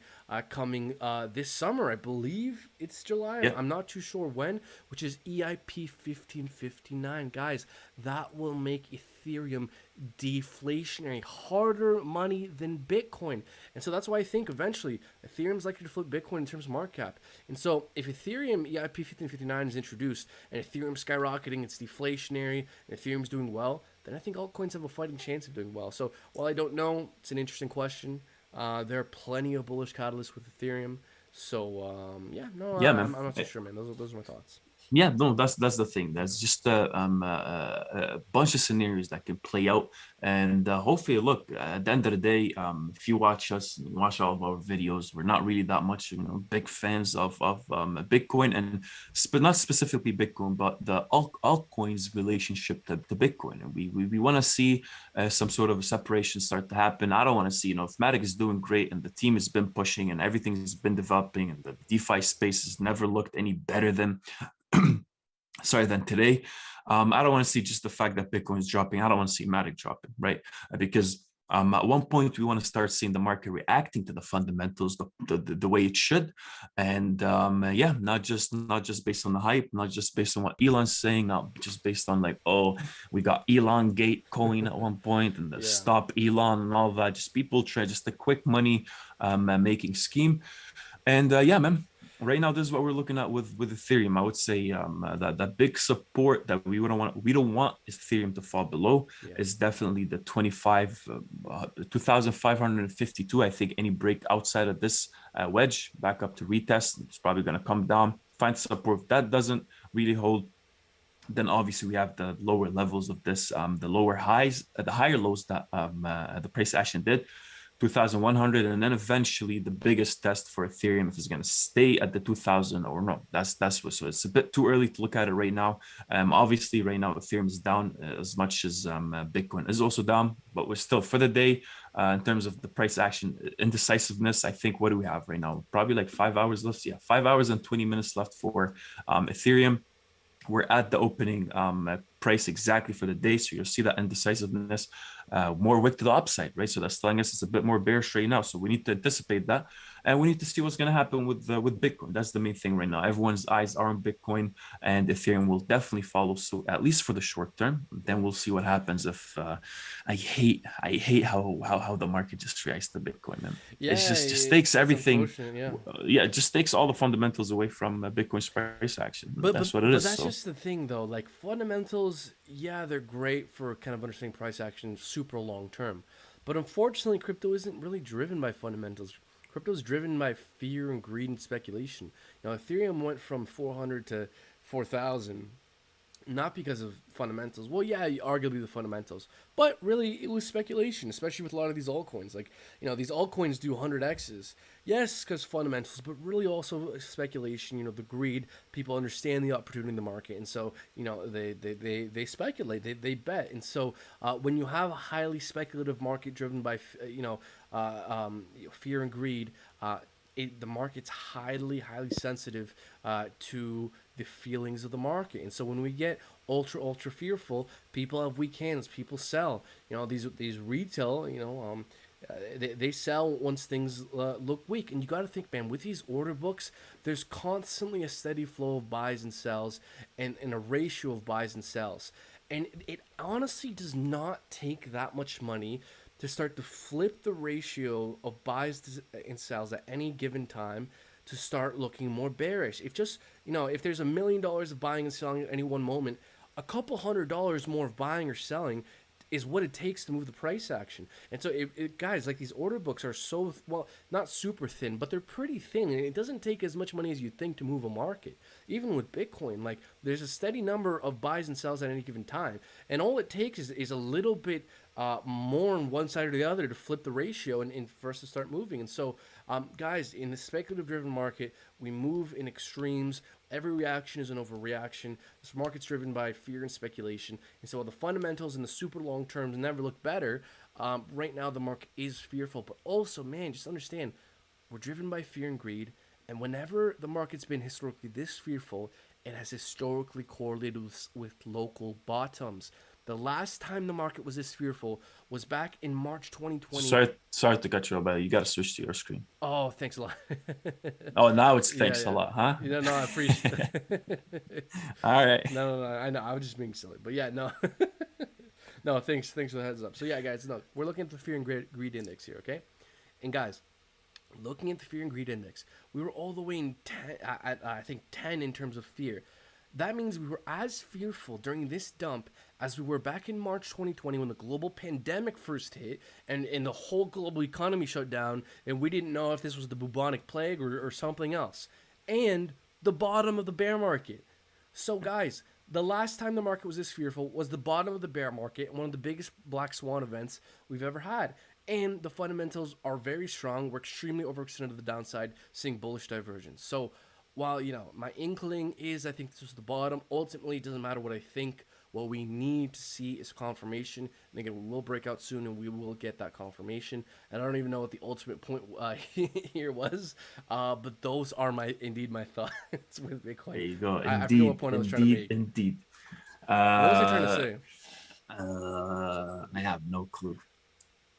coming this summer. I believe it's July. Yeah. I'm not too sure when, which is EIP 1559. Guys, that will make Ethereum deflationary, harder money than Bitcoin. And so that's why I think eventually Ethereum's likely to flip Bitcoin in terms of market cap. And so if Ethereum EIP 1559 is introduced and Ethereum's skyrocketing, it's deflationary, and Ethereum's doing well, then I think altcoins have a fighting chance of doing well. So while I don't know, it's an interesting question. There are plenty of bullish catalysts with Ethereum. So man. I'm not too sure, man. Those are my thoughts. Yeah, no, that's the thing. That's just a bunch of scenarios that can play out, and hopefully, look, at the end of the day, if you watch us, you watch all of our videos, we're not really that much, big fans of Bitcoin, and not specifically Bitcoin, but the altcoins relationship to Bitcoin, and we want to see some sort of a separation start to happen. I don't want to see, if Matic is doing great and the team has been pushing and everything's been developing and the DeFi space has never looked any better than than today. I don't want to see just the fact that Bitcoin is dropping. I don't want to see Matic dropping, right? Because at one point we want to start seeing the market reacting to the fundamentals the way it should, and not just based on the hype, not just based on what Elon's saying, not just based on like, oh, we got Elon Gate coin at one point and the stop Elon and all that. Just people try just a quick money making scheme, and man. Right now, this is what we're looking at with Ethereum. I would say that big support that we don't want Ethereum to fall below is definitely the 2,552. I think any break outside of this wedge back up to retest, it's probably going to come down. Find support. If that doesn't really hold, then obviously we have the lower levels of this, the lower highs, the higher lows that the price action did. 2,100, and then eventually the biggest test for Ethereum if it's going to stay at the 2,000 or no. That's what. So it's a bit too early to look at it right now. Obviously, right now Ethereum is down as much as Bitcoin is also down, but we're still for the day in terms of the price action indecisiveness. I think what do we have right now? Probably like 5 hours left. Yeah, 5 hours and 20 minutes left for Ethereum. We're at the opening price exactly for the day, so you'll see that indecisiveness, more wick to the upside, right? So that's telling us it's a bit more bearish right now. So we need to anticipate that, and we need to see what's going to happen with Bitcoin. That's the main thing right now. Everyone's eyes are on Bitcoin, and Ethereum will definitely follow suit, at least for the short term. Then we'll see what happens. If I hate how the market just reacts to Bitcoin, man. Yeah, it just takes everything. It just takes all the fundamentals away from Bitcoin's price action. But that's what it is. But that's just the thing, though. Like fundamentals, they're great for kind of understanding price action super long term. But unfortunately, crypto isn't really driven by fundamentals. Crypto is driven by fear and greed and speculation. Now, Ethereum went from 400 to 4,000, not because of fundamentals. Well, yeah, arguably the fundamentals, but really it was speculation, especially with a lot of these altcoins. Like, these altcoins do 100x's. Yes, because fundamentals, but really also speculation. The greed. People understand the opportunity in the market, and so they speculate. They bet, and so when you have a highly speculative market driven by fear and greed, the market's highly sensitive to the feelings of the market. And so when we get ultra fearful, people have weak hands, people sell. These retail, they sell once things look weak. And you got to think, man, with these order books, there's constantly a steady flow of buys and sells and a ratio of buys and sells. And it honestly does not take that much money to start to flip the ratio of buys and sells at any given time to start looking more bearish. If just, if there's $1 million of buying and selling at any one moment, a couple $100 more of buying or selling is what it takes to move the price action. And so, guys, like these order books are so, well, not super thin, but they're pretty thin. And it doesn't take as much money as you think to move a market. Even with Bitcoin, like there's a steady number of buys and sells at any given time. And all it takes is a little bit more on one side or the other to flip the ratio and for us to start moving. And so, guys, in the speculative driven market, we move in extremes. Every reaction is an overreaction. This market's driven by fear and speculation. And so while the fundamentals in the super long terms never look better, right now the market is fearful. But also, man, just understand, we're driven by fear and greed. And whenever the market's been historically this fearful, it has historically correlated with local bottoms. The last time the market was this fearful was back in March 2020. Sorry to cut you off, but you got to switch to your screen. Oh, thanks a lot. Oh, now it's thanks a lot, huh? No, I appreciate it. All right. No, I know. I was just being silly. But yeah, no. No, thanks for the heads up. So yeah, guys, no, we're looking at the fear and greed index here, okay? And guys, looking at the fear and greed index, we were all the way in 10, I think 10 in terms of fear. That means we were as fearful during this dump as we were back in March 2020 when the global pandemic first hit and the whole global economy shut down and we didn't know if this was the bubonic plague or something else. And the bottom of the bear market. So guys, the last time the market was this fearful was the bottom of the bear market, one of the biggest black swan events we've ever had. And the fundamentals are very strong. We're extremely overextended to the downside, seeing bullish divergence. So while, my inkling is I think this was the bottom, ultimately it doesn't matter what I think. What we need to see is confirmation. And again, we will break out soon and we will get that confirmation. And I don't even know what the ultimate point here was. But those are indeed my thoughts with Bitcoin. There you go. I forget what point I was trying to make. Indeed. What was I trying to say? I have no clue.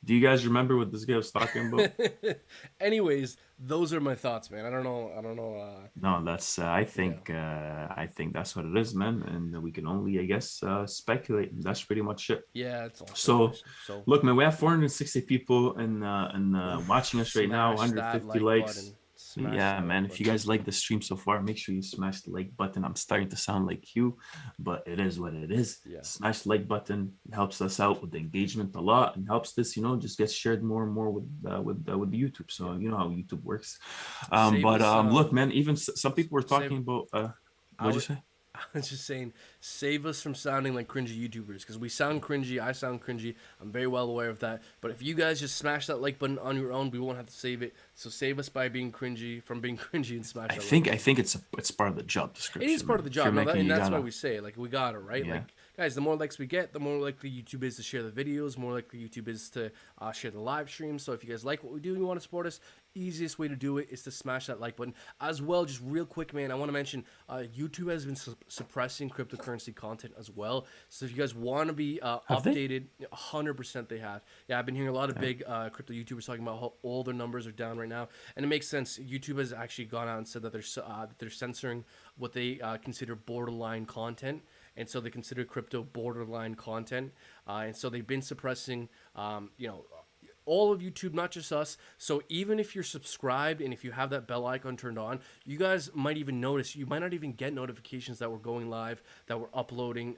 Do you guys remember what this guy was talking about? Anyways, those are my thoughts, man. I don't know. No, that's. I think that's what it is, man. And we can only, I guess, speculate. That's pretty much it. Yeah, it's all. So, look, man, we have 460 people in watching us right now. 150 likes. Yeah, man. If you guys like the stream so far, make sure you smash the like button. I'm starting to sound like you, but it is what it is. Yeah. Smash the like button. It helps us out with the engagement a lot and helps this, just get shared more and more with the YouTube. So you know how YouTube works. Look, man, even some people were talking about. What'd you say? I was just saying, save us from sounding like cringy YouTubers, because we sound cringy. I sound cringy. I'm very well aware of that. But if you guys just smash that like button on your own, we won't have to save it. So save us by being cringy, from being cringy, and smash that like I think it's part of the job description. It is part of the job, and that's why we say it. Like, we got it, right? Yeah. Like, guys, the more likes we get, the more likely YouTube is to share the videos, more likely YouTube is to share the live stream. So if you guys like what we do and you want to support us, easiest way to do it is to smash that like button. As well, just real quick, man, I want to mention YouTube has been suppressing cryptocurrency content as well. So if you guys want to be updated, 100% they have. Yeah, I've been hearing a lot of big crypto YouTubers talking about how all their numbers are down right now, and it makes sense. YouTube has actually gone out and said that they're censoring what they consider borderline content. And so they consider crypto borderline content. And so they've been suppressing, all of YouTube, not just us. So even if you're subscribed and if you have that bell icon turned on, you guys might even notice, you might not even get notifications that we're going live, that we're uploading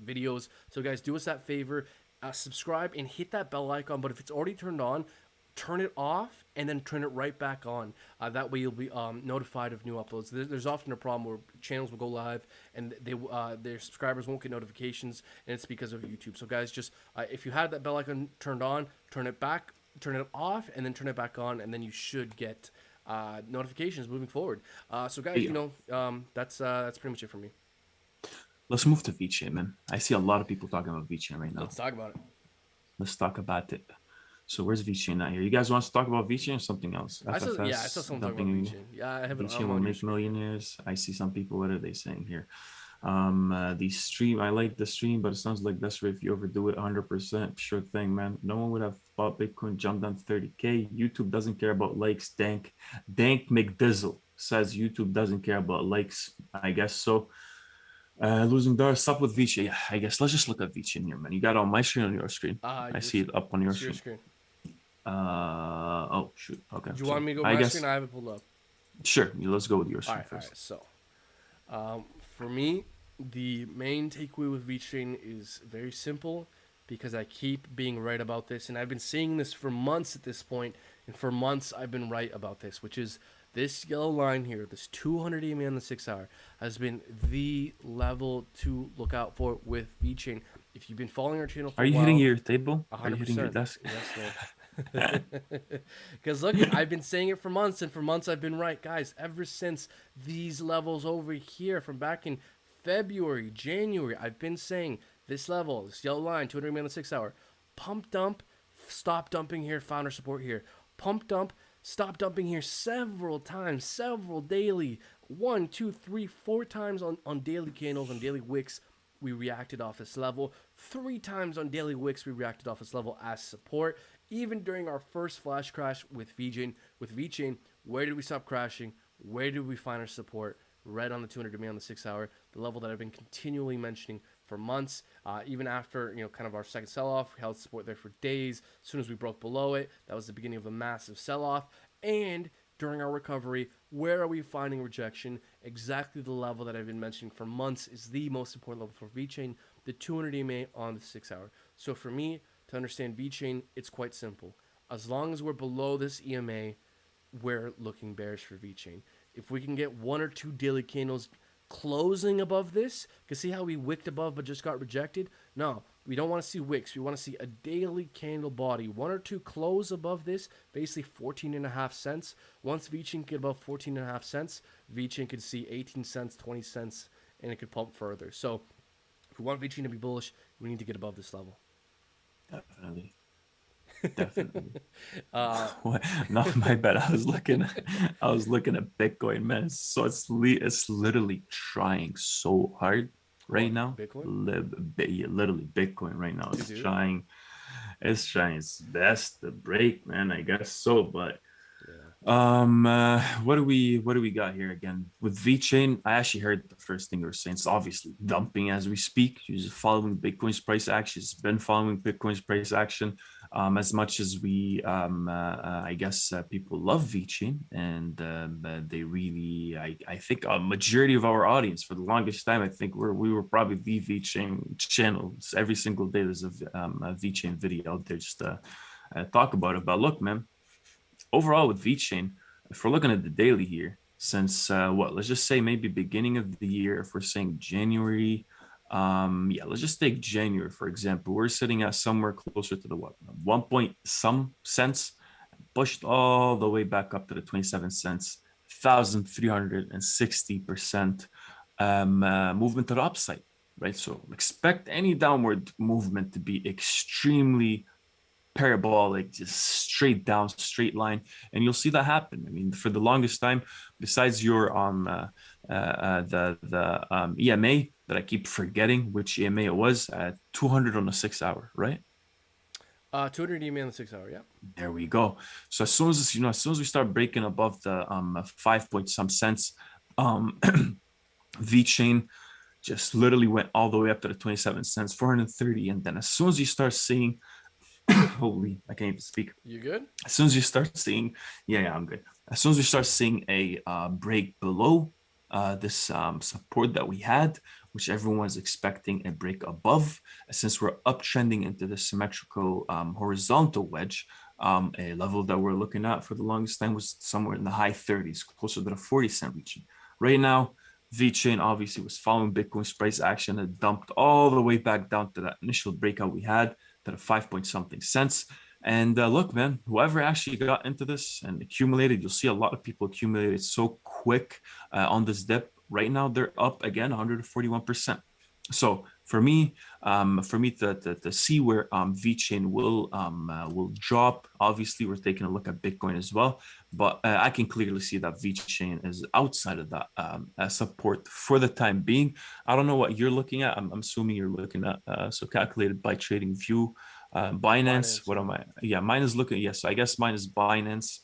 videos. So guys, do us that favor, subscribe and hit that bell icon. But if it's already turned on, turn it off and then turn it right back on. That way you'll be notified of new uploads. There's often a problem where channels will go live and their subscribers won't get notifications, and it's because of YouTube. So guys, just if you had that bell icon turned on, turn it off, and then turn it back on, and then you should get notifications moving forward. So guys, that's pretty much it for me. Let's move to Vechain, man. I see a lot of people talking about Vechain right now. Let's talk about it. Let's talk about it. So where's Vechain at here? You guys want to talk about Vechain or something else? I saw someone talking about Vechain. Yeah, I haven't. Vechain will make millionaires. I see some people. What are they saying here? The stream. I like the stream, but it sounds like that's if you overdo it 100%. Sure thing, man. No one would have thought Bitcoin jumped down to 30K. YouTube doesn't care about likes. Dank McDizzle says YouTube doesn't care about likes. I guess so. Losing dollars. Stop with Vechain. Yeah, I guess let's just look at Vechain here, man. You got it on my screen or on your screen? I see it up on your screen. Screen. Oh shoot. Okay. Do you want me to go my screen? I have it pulled up. Sure. Let's go with yours All right. first. So, for me, the main takeaway with Vechain is very simple because I keep being right about this, and I've been saying this for months at this point, and for months I've been right about this, which is this yellow line here, this 200 EMA on the 6 hour, has been the level to look out for with Vechain. If you've been following our channel for Are a you while, hitting your table? Are you hitting your 100%. desk? Yes, man. Because look, I've been saying it for months, and for months I've been right, guys. Ever since these levels over here, from back in February, January, I've been saying this level, this yellow line, 200 on the 6 hour, pump dump, stop dumping here, founder support here, pump dump, stop dumping here several times, several daily, 1, 2, 3, 4 times on daily candles, on daily wicks. We reacted off this level 3 times on daily wicks. We reacted off this level as support. Even during our first flash crash with Vechain, where did we stop crashing? Where did we find our support? Right on the 200 EMA on the 6 hour, the level that I've been continually mentioning for months. Even after kind of our second sell-off, we held support there for days. As soon as we broke below it, that was the beginning of a massive sell-off. And during our recovery, where are we finding rejection? Exactly the level that I've been mentioning for months is the most important level for Vechain, the 200 EMA on the 6 hour. So for me, to understand Vechain, it's quite simple. As long as we're below this EMA, we're looking bearish for Vechain. If we can get 1 or 2 daily candles closing above this, because see how we wicked above but just got rejected? No, we don't want to see wicks. We want to see a daily candle body. 1 or 2 close above this, basically 14.5 cents. Once Vechain get above 14.5 cents, Vechain could see 18 cents, 20 cents, and it could pump further. So if we want Vechain to be bullish, we need to get above this level. Definitely. No, my bad. I was looking at Bitcoin, man. So it's literally trying so hard right now. Bitcoin? Literally Bitcoin right now is trying its best to break, man. I guess so, but what do we got here again with Vechain? I actually heard the first thing you were saying. It's obviously dumping as we speak. She's following Bitcoin's price action. It's been following Bitcoin's price action. As much as we, I guess people love Vechain, and they really, I think a majority of our audience for the longest time, I think we were probably the Vechain channel. Every single day there's a Vechain video out there just to talk about it. But look, man, overall with Vechain, if we're looking at the daily here, since let's just say maybe beginning of the year, if we're saying January, let's just take January for example. We're sitting at somewhere closer to the 1 point some cents, pushed all the way back up to the 27 cents, 1,360% movement to the upside, right? So expect any downward movement to be extremely parabolic, just straight down, straight line, and you'll see that happen. I mean, for the longest time, besides your EMA that I keep forgetting which EMA it was, 200 on the 6 hour, right? 200 EMA on the 6 hour, yeah. There we go. So as soon as we start breaking above the 5 point some cents, Vechain just literally went all the way up to the 27 cents, 430, and then as soon as you start seeing holy, I can't even speak. You good? As soon as you start seeing, yeah, I'm good. As soon as we start seeing a break below this support that we had, which everyone was expecting a break above, since we're uptrending into the symmetrical horizontal wedge, a level that we're looking at for the longest time was somewhere in the high 30s, closer to the 40-cent region. Right now, Vechain obviously was following Bitcoin's price action and dumped all the way back down to that initial breakout we had, to the 5 point something cents. And look, man, whoever actually got into this and accumulated, you'll see a lot of people accumulated so quick on this dip. Right now, they're up again 141%. So for me to see where Vechain will drop, obviously we're taking a look at Bitcoin as well, but I can clearly see that Vechain is outside of that support for the time being. I don't know what you're looking at. I'm assuming you're looking at so calculated by trading view, Binance. What am I? Yeah, mine is looking. Yes, I guess mine is Binance.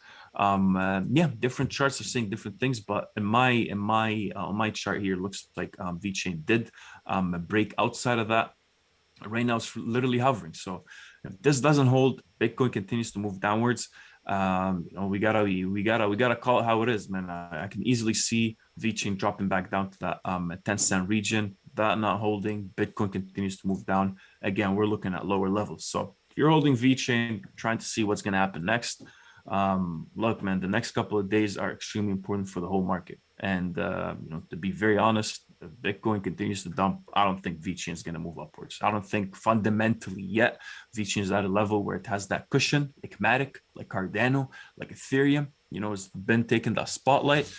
Different charts are saying different things, but in my chart here, looks like Vechain did break outside of that. Right now it's literally hovering. So if this doesn't hold, Bitcoin continues to move downwards. We gotta call it how it is, man. I can easily see Vechain dropping back down to that 10-cent region, that not holding. Bitcoin continues to move down. Again, we're looking at lower levels. So if you're holding Vechain, trying to see what's going to happen next, look, man, the next couple of days are extremely important for the whole market. And to be very honest, if Bitcoin continues to dump, I don't think Vechain is going to move upwards. I don't think fundamentally yet Vechain is at a level where it has that cushion, like Matic, like Cardano, like Ethereum. It's been taking the spotlight.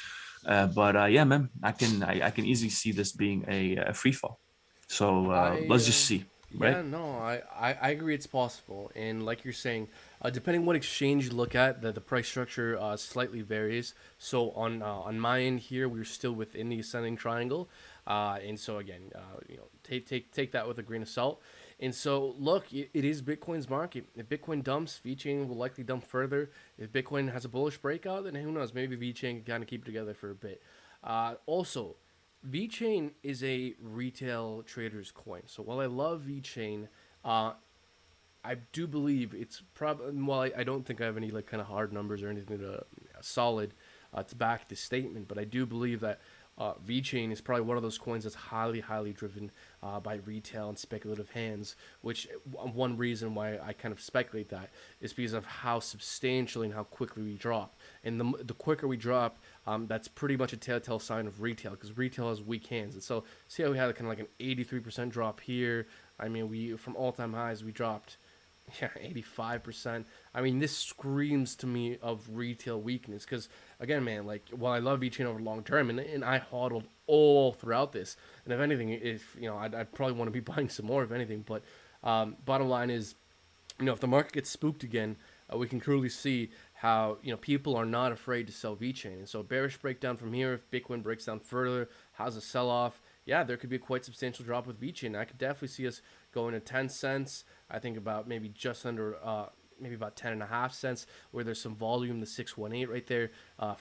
But yeah, man, I can easily see this being a free fall. So let's just see, right? Yeah, no, I agree it's possible. And like you're saying, depending what exchange you look at, the price structure slightly varies. So on my end here, we're still within the ascending triangle. And so again, take that with a grain of salt. And so look, it is Bitcoin's market. If Bitcoin dumps, VeChain will likely dump further. If Bitcoin has a bullish breakout, then who knows? Maybe VeChain can kind of keep it together for a bit. Also, VeChain is a retail trader's coin. So while I love VeChain, I do believe it's probably, while I don't think I have any like kind of hard numbers or anything solid to back this statement, but I do believe that VeChain is probably one of those coins that's highly, highly driven by retail and speculative hands, which one reason why I kind of speculate that is because of how substantially and how quickly we drop. And the quicker we drop, that's pretty much a telltale sign of retail, because retail has weak hands. And so see how we had kind of like an 83% drop here. I mean, we from all-time highs, we dropped 85%. I mean, this screams to me of retail weakness, because again, man, like, while I love VeChain over long term, and I hodled all throughout this, and if anything, I'd probably want to be buying some more, if anything. But bottom line is, if the market gets spooked again, we can clearly see how people are not afraid to sell VeChain. And so bearish breakdown from here, if Bitcoin breaks down further, how's a sell-off? Yeah, there could be a quite substantial drop with VeChain. I could definitely see us going to 10 cents. I think about maybe just under, maybe about 10.5 cents, where there's some volume, the 618 right there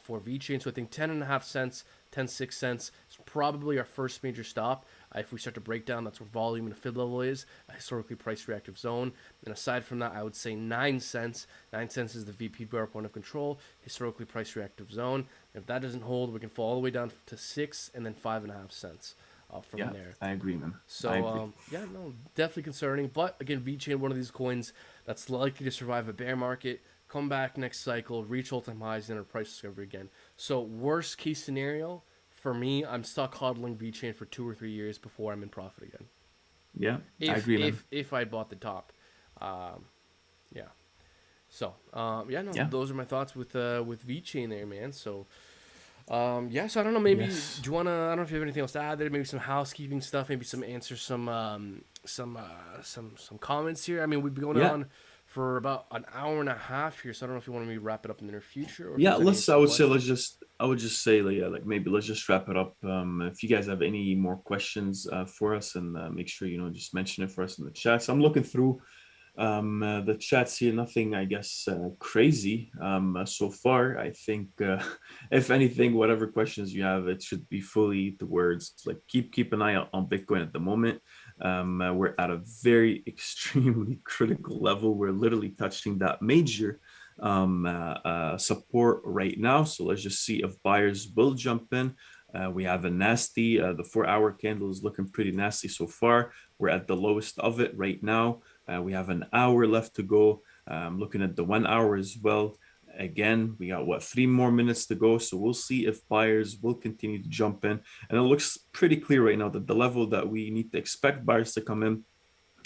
for VeChain. So I think 10.5 cents, 10.6 cents is probably our first major stop. If we start to break down, that's where volume and fib level is, a historically price reactive zone. And aside from that, I would say 9 cents. 9 cents is the VP bar point of control, historically price reactive zone. If that doesn't hold, we can fall all the way down to 6 and then 5.5 cents. From there. I agree, man. So, definitely concerning. But again, VeChain, one of these coins that's likely to survive a bear market, come back next cycle, reach all-time highs, and enter price discovery again. So, worst case scenario, for me, I'm stuck hodling VeChain for 2 or 3 years before I'm in profit again. Yeah, I agree, man. If I bought the top. Yeah. So, those are my thoughts with VeChain there, man. So, so I don't know, maybe do you wanna, I don't know if you have anything else to add there, maybe some housekeeping stuff, maybe some answers, some comments here. I mean, we've been going on for about an hour and a half here, so I don't know if you want me to wrap it up in the near future. Or I would just say maybe let's just wrap it up. If you guys have any more questions for us, and make sure just mention it for us in the chat. So I'm looking through the chats here, nothing I guess crazy so far. I think if anything, whatever questions you have, it should be fully the words like keep an eye out on Bitcoin at the moment. We're at a very extremely critical level. We're literally touching that major support right now. So let's just see if buyers will jump in. We have a nasty, the 4-hour candle is looking pretty nasty so far. We're at the lowest of it right now. We have an hour left to go. I'm looking at the 1 hour as well. Again, we got 3 more minutes to go. So we'll see if buyers will continue to jump in. And it looks pretty clear right now that the level that we need to expect buyers to come in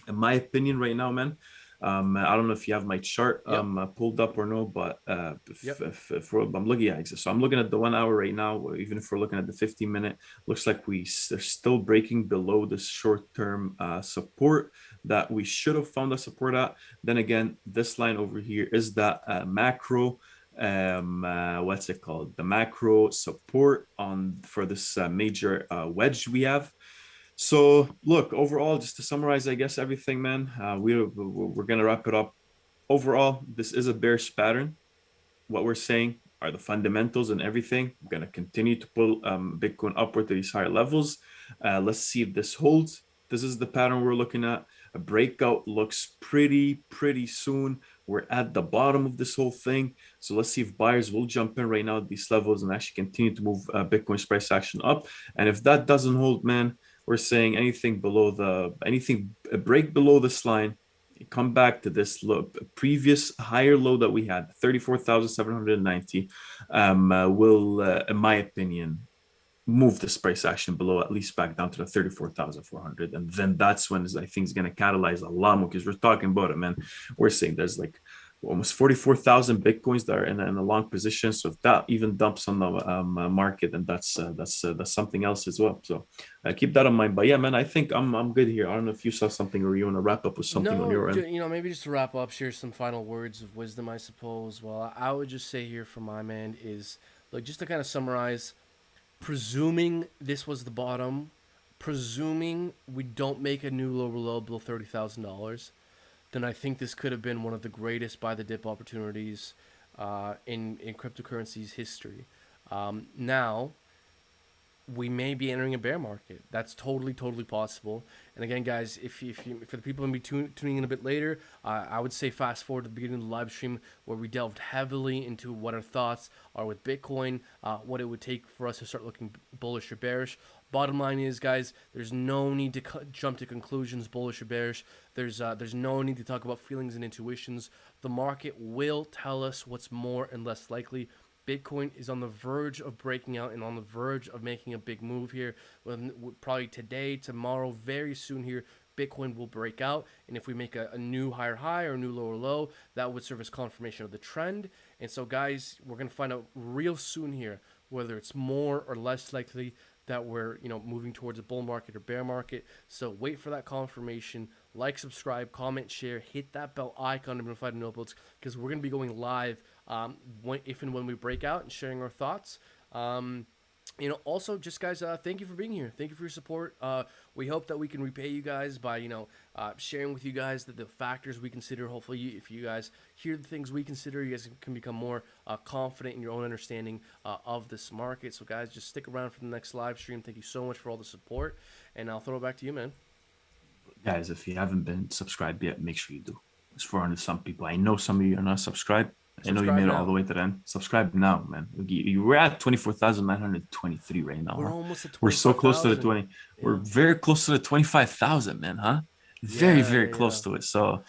my opinion right now, man. I don't know if you have my chart pulled up or no, but if I'm looking at so I'm looking at the 1 hour right now. Even if we're looking at the 15-minute, looks like they're still breaking below the short-term support that we should have found a support at. Then again, this line over here is that macro what's it called, the macro support for this major wedge we have. So look, overall, just to summarize, I guess everything, man, we're gonna wrap it up. Overall, this is a bearish pattern. What we're saying are the fundamentals and everything. We're gonna continue to pull Bitcoin upward to these higher levels. Let's see if this holds. This is the pattern we're looking at. A breakout looks pretty soon. We're at the bottom of this whole thing. So let's see if buyers will jump in right now at these levels and actually continue to move Bitcoin's price action up. And if that doesn't hold, man, we're saying anything a break below this line, come back to this low, previous higher low that we had, 34,790, will, in my opinion, move this price action below, at least back down to the 34,400. And then that's when I think is going to catalyze a lot more, because we're talking about it, man. We're saying there's like almost 44,000 Bitcoins that are in a long position. So if that even dumps on the market, and that's something else as well. So keep that in mind. But yeah, man, I think I'm good here. I don't know if you saw something or you want to wrap up with something on your end. You know, maybe just to wrap up, share some final words of wisdom, I suppose. Well, I would just say here from my end is, like, just to kind of summarize, presuming this was the bottom, presuming we don't make a new lower low below $30,000, then I think this could have been one of the greatest buy the dip opportunities in cryptocurrency's history. Now, we may be entering a bear market. That's totally possible. And again, guys, if you for the people in between tuning in a bit later, I would say fast forward to the beginning of the live stream where we delved heavily into what our thoughts are with Bitcoin, what it would take for us to start looking bullish or bearish. Bottom line is, guys, there's no need to jump to conclusions, bullish or bearish. There's no need to talk about feelings and intuitions. The market will tell us what's more and less likely. Bitcoin is on the verge of breaking out and on the verge of making a big move here. Probably today, tomorrow, very soon here, Bitcoin will break out. And if we make a new higher high or a new lower low, that would serve as confirmation of the trend. And so, guys, we're going to find out real soon here whether it's more or less likely that we're, you know, moving towards a bull market or bear market. So wait for that confirmation. Like, subscribe, comment, share, hit that bell icon to be notified of new uploads, because we're going to be going live if and when we break out and sharing our thoughts. You know, also, just guys, thank you for being here. Thank you for your support. We hope that we can repay you guys by, you know, sharing with you guys the factors we consider. Hopefully, if you guys hear the things we consider, you guys can become more confident in your own understanding of this market. So, guys, just stick around for the next live stream. Thank you so much for all the support, and I'll throw it back to you, man. Guys, if you haven't been subscribed yet, make sure you do. It's 400 some people. I know some of you are not subscribed. I know you made it all the way to the end. Subscribe now, man. We're at 24,923 right now. We're almost at 25,000. We're so close to the 20. Yeah. We're very close to the 25,000, man, huh? Very close to it. So,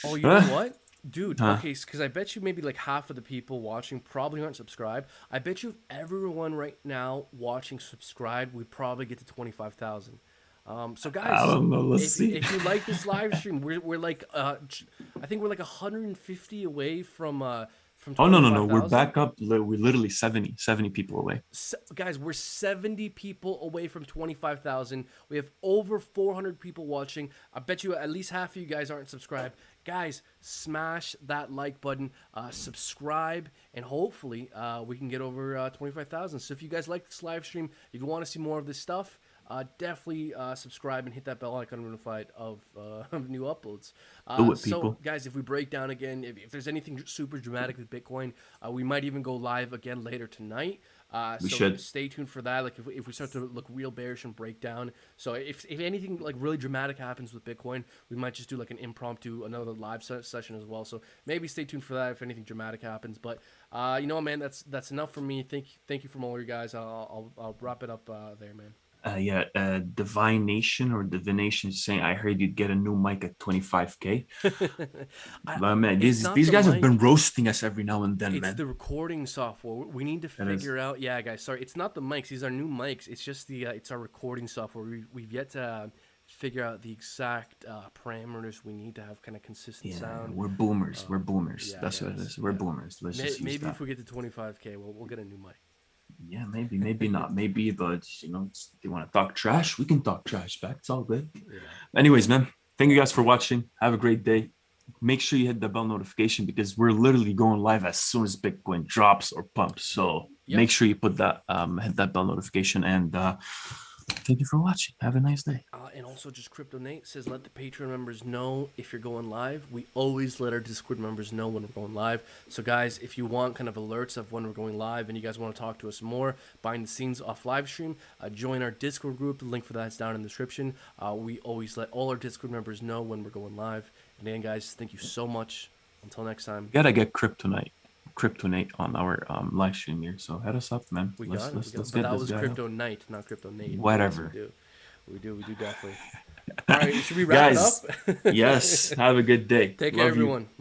oh, you know what? Dude, okay, because I bet you maybe like half of the people watching probably aren't subscribed. I bet you if everyone right now watching subscribed, we probably get to 25,000. So guys, I don't know. Let's see. If you like this live stream, we're like I think we're like 150 away from oh no, we're back up. We're literally 70 people away. Guys, we're 70 people away from 25,000. We have over 400 people watching. I bet you at least half of you guys aren't subscribed. Guys, smash that like button, subscribe, and hopefully we can get over 25,000. So if you guys like this live stream, if you want to see more of this stuff, definitely subscribe and hit that bell icon to be notified of new uploads. Do it, people. So, guys, if we break down again, if there's anything super dramatic with Bitcoin, we might even go live again later tonight. We so should stay tuned for that. Like if we start to look real bearish and break down. So if anything like really dramatic happens with Bitcoin, we might just do like an impromptu, another live session as well. So maybe stay tuned for that if anything dramatic happens. But you know, man, that's enough for me. Thank you from all you guys. I'll wrap it up there, man. Divination or Divination saying, I heard you'd get a new mic at 25K. But man, these guys have been roasting us every now and then, man. It's the recording software. We need to figure out. Yeah, guys, sorry, it's not the mics. These are new mics. It's just it's our recording software. We've yet to figure out the exact parameters we need to have kind of consistent sound. We're boomers. We're boomers. That's what it is. We're boomers. Let's just maybe if we get to 25K, we'll get a new mic. Yeah, maybe not. Maybe, but you know, they want to talk trash. We can talk trash back. It's all good. Yeah. Anyways, man, thank you guys for watching. Have a great day. Make sure you hit the bell notification because we're literally going live as soon as Bitcoin drops or pumps. So make sure you put that, hit that bell notification, and thank you for watching. Have a nice day. And also, just Crypto Nate says, let the Patreon members know if you're going live. We always let our Discord members know when we're going live. So, guys, if you want kind of alerts of when we're going live and you guys want to talk to us more behind the scenes off live stream, join our Discord group. The link for that is down in the description. We always let all our Discord members know when we're going live. And again, guys, thank you so much Until next time. We gotta get Kryptonate on our live stream here. So head us up, man. Let's But get that this was guy up. Crypto Night, not Crypto Nate. Whatever. Yes, we do definitely. All right, should we wrap it Guys, up? yes. Have a good day. Take care, Love you. everyone. Love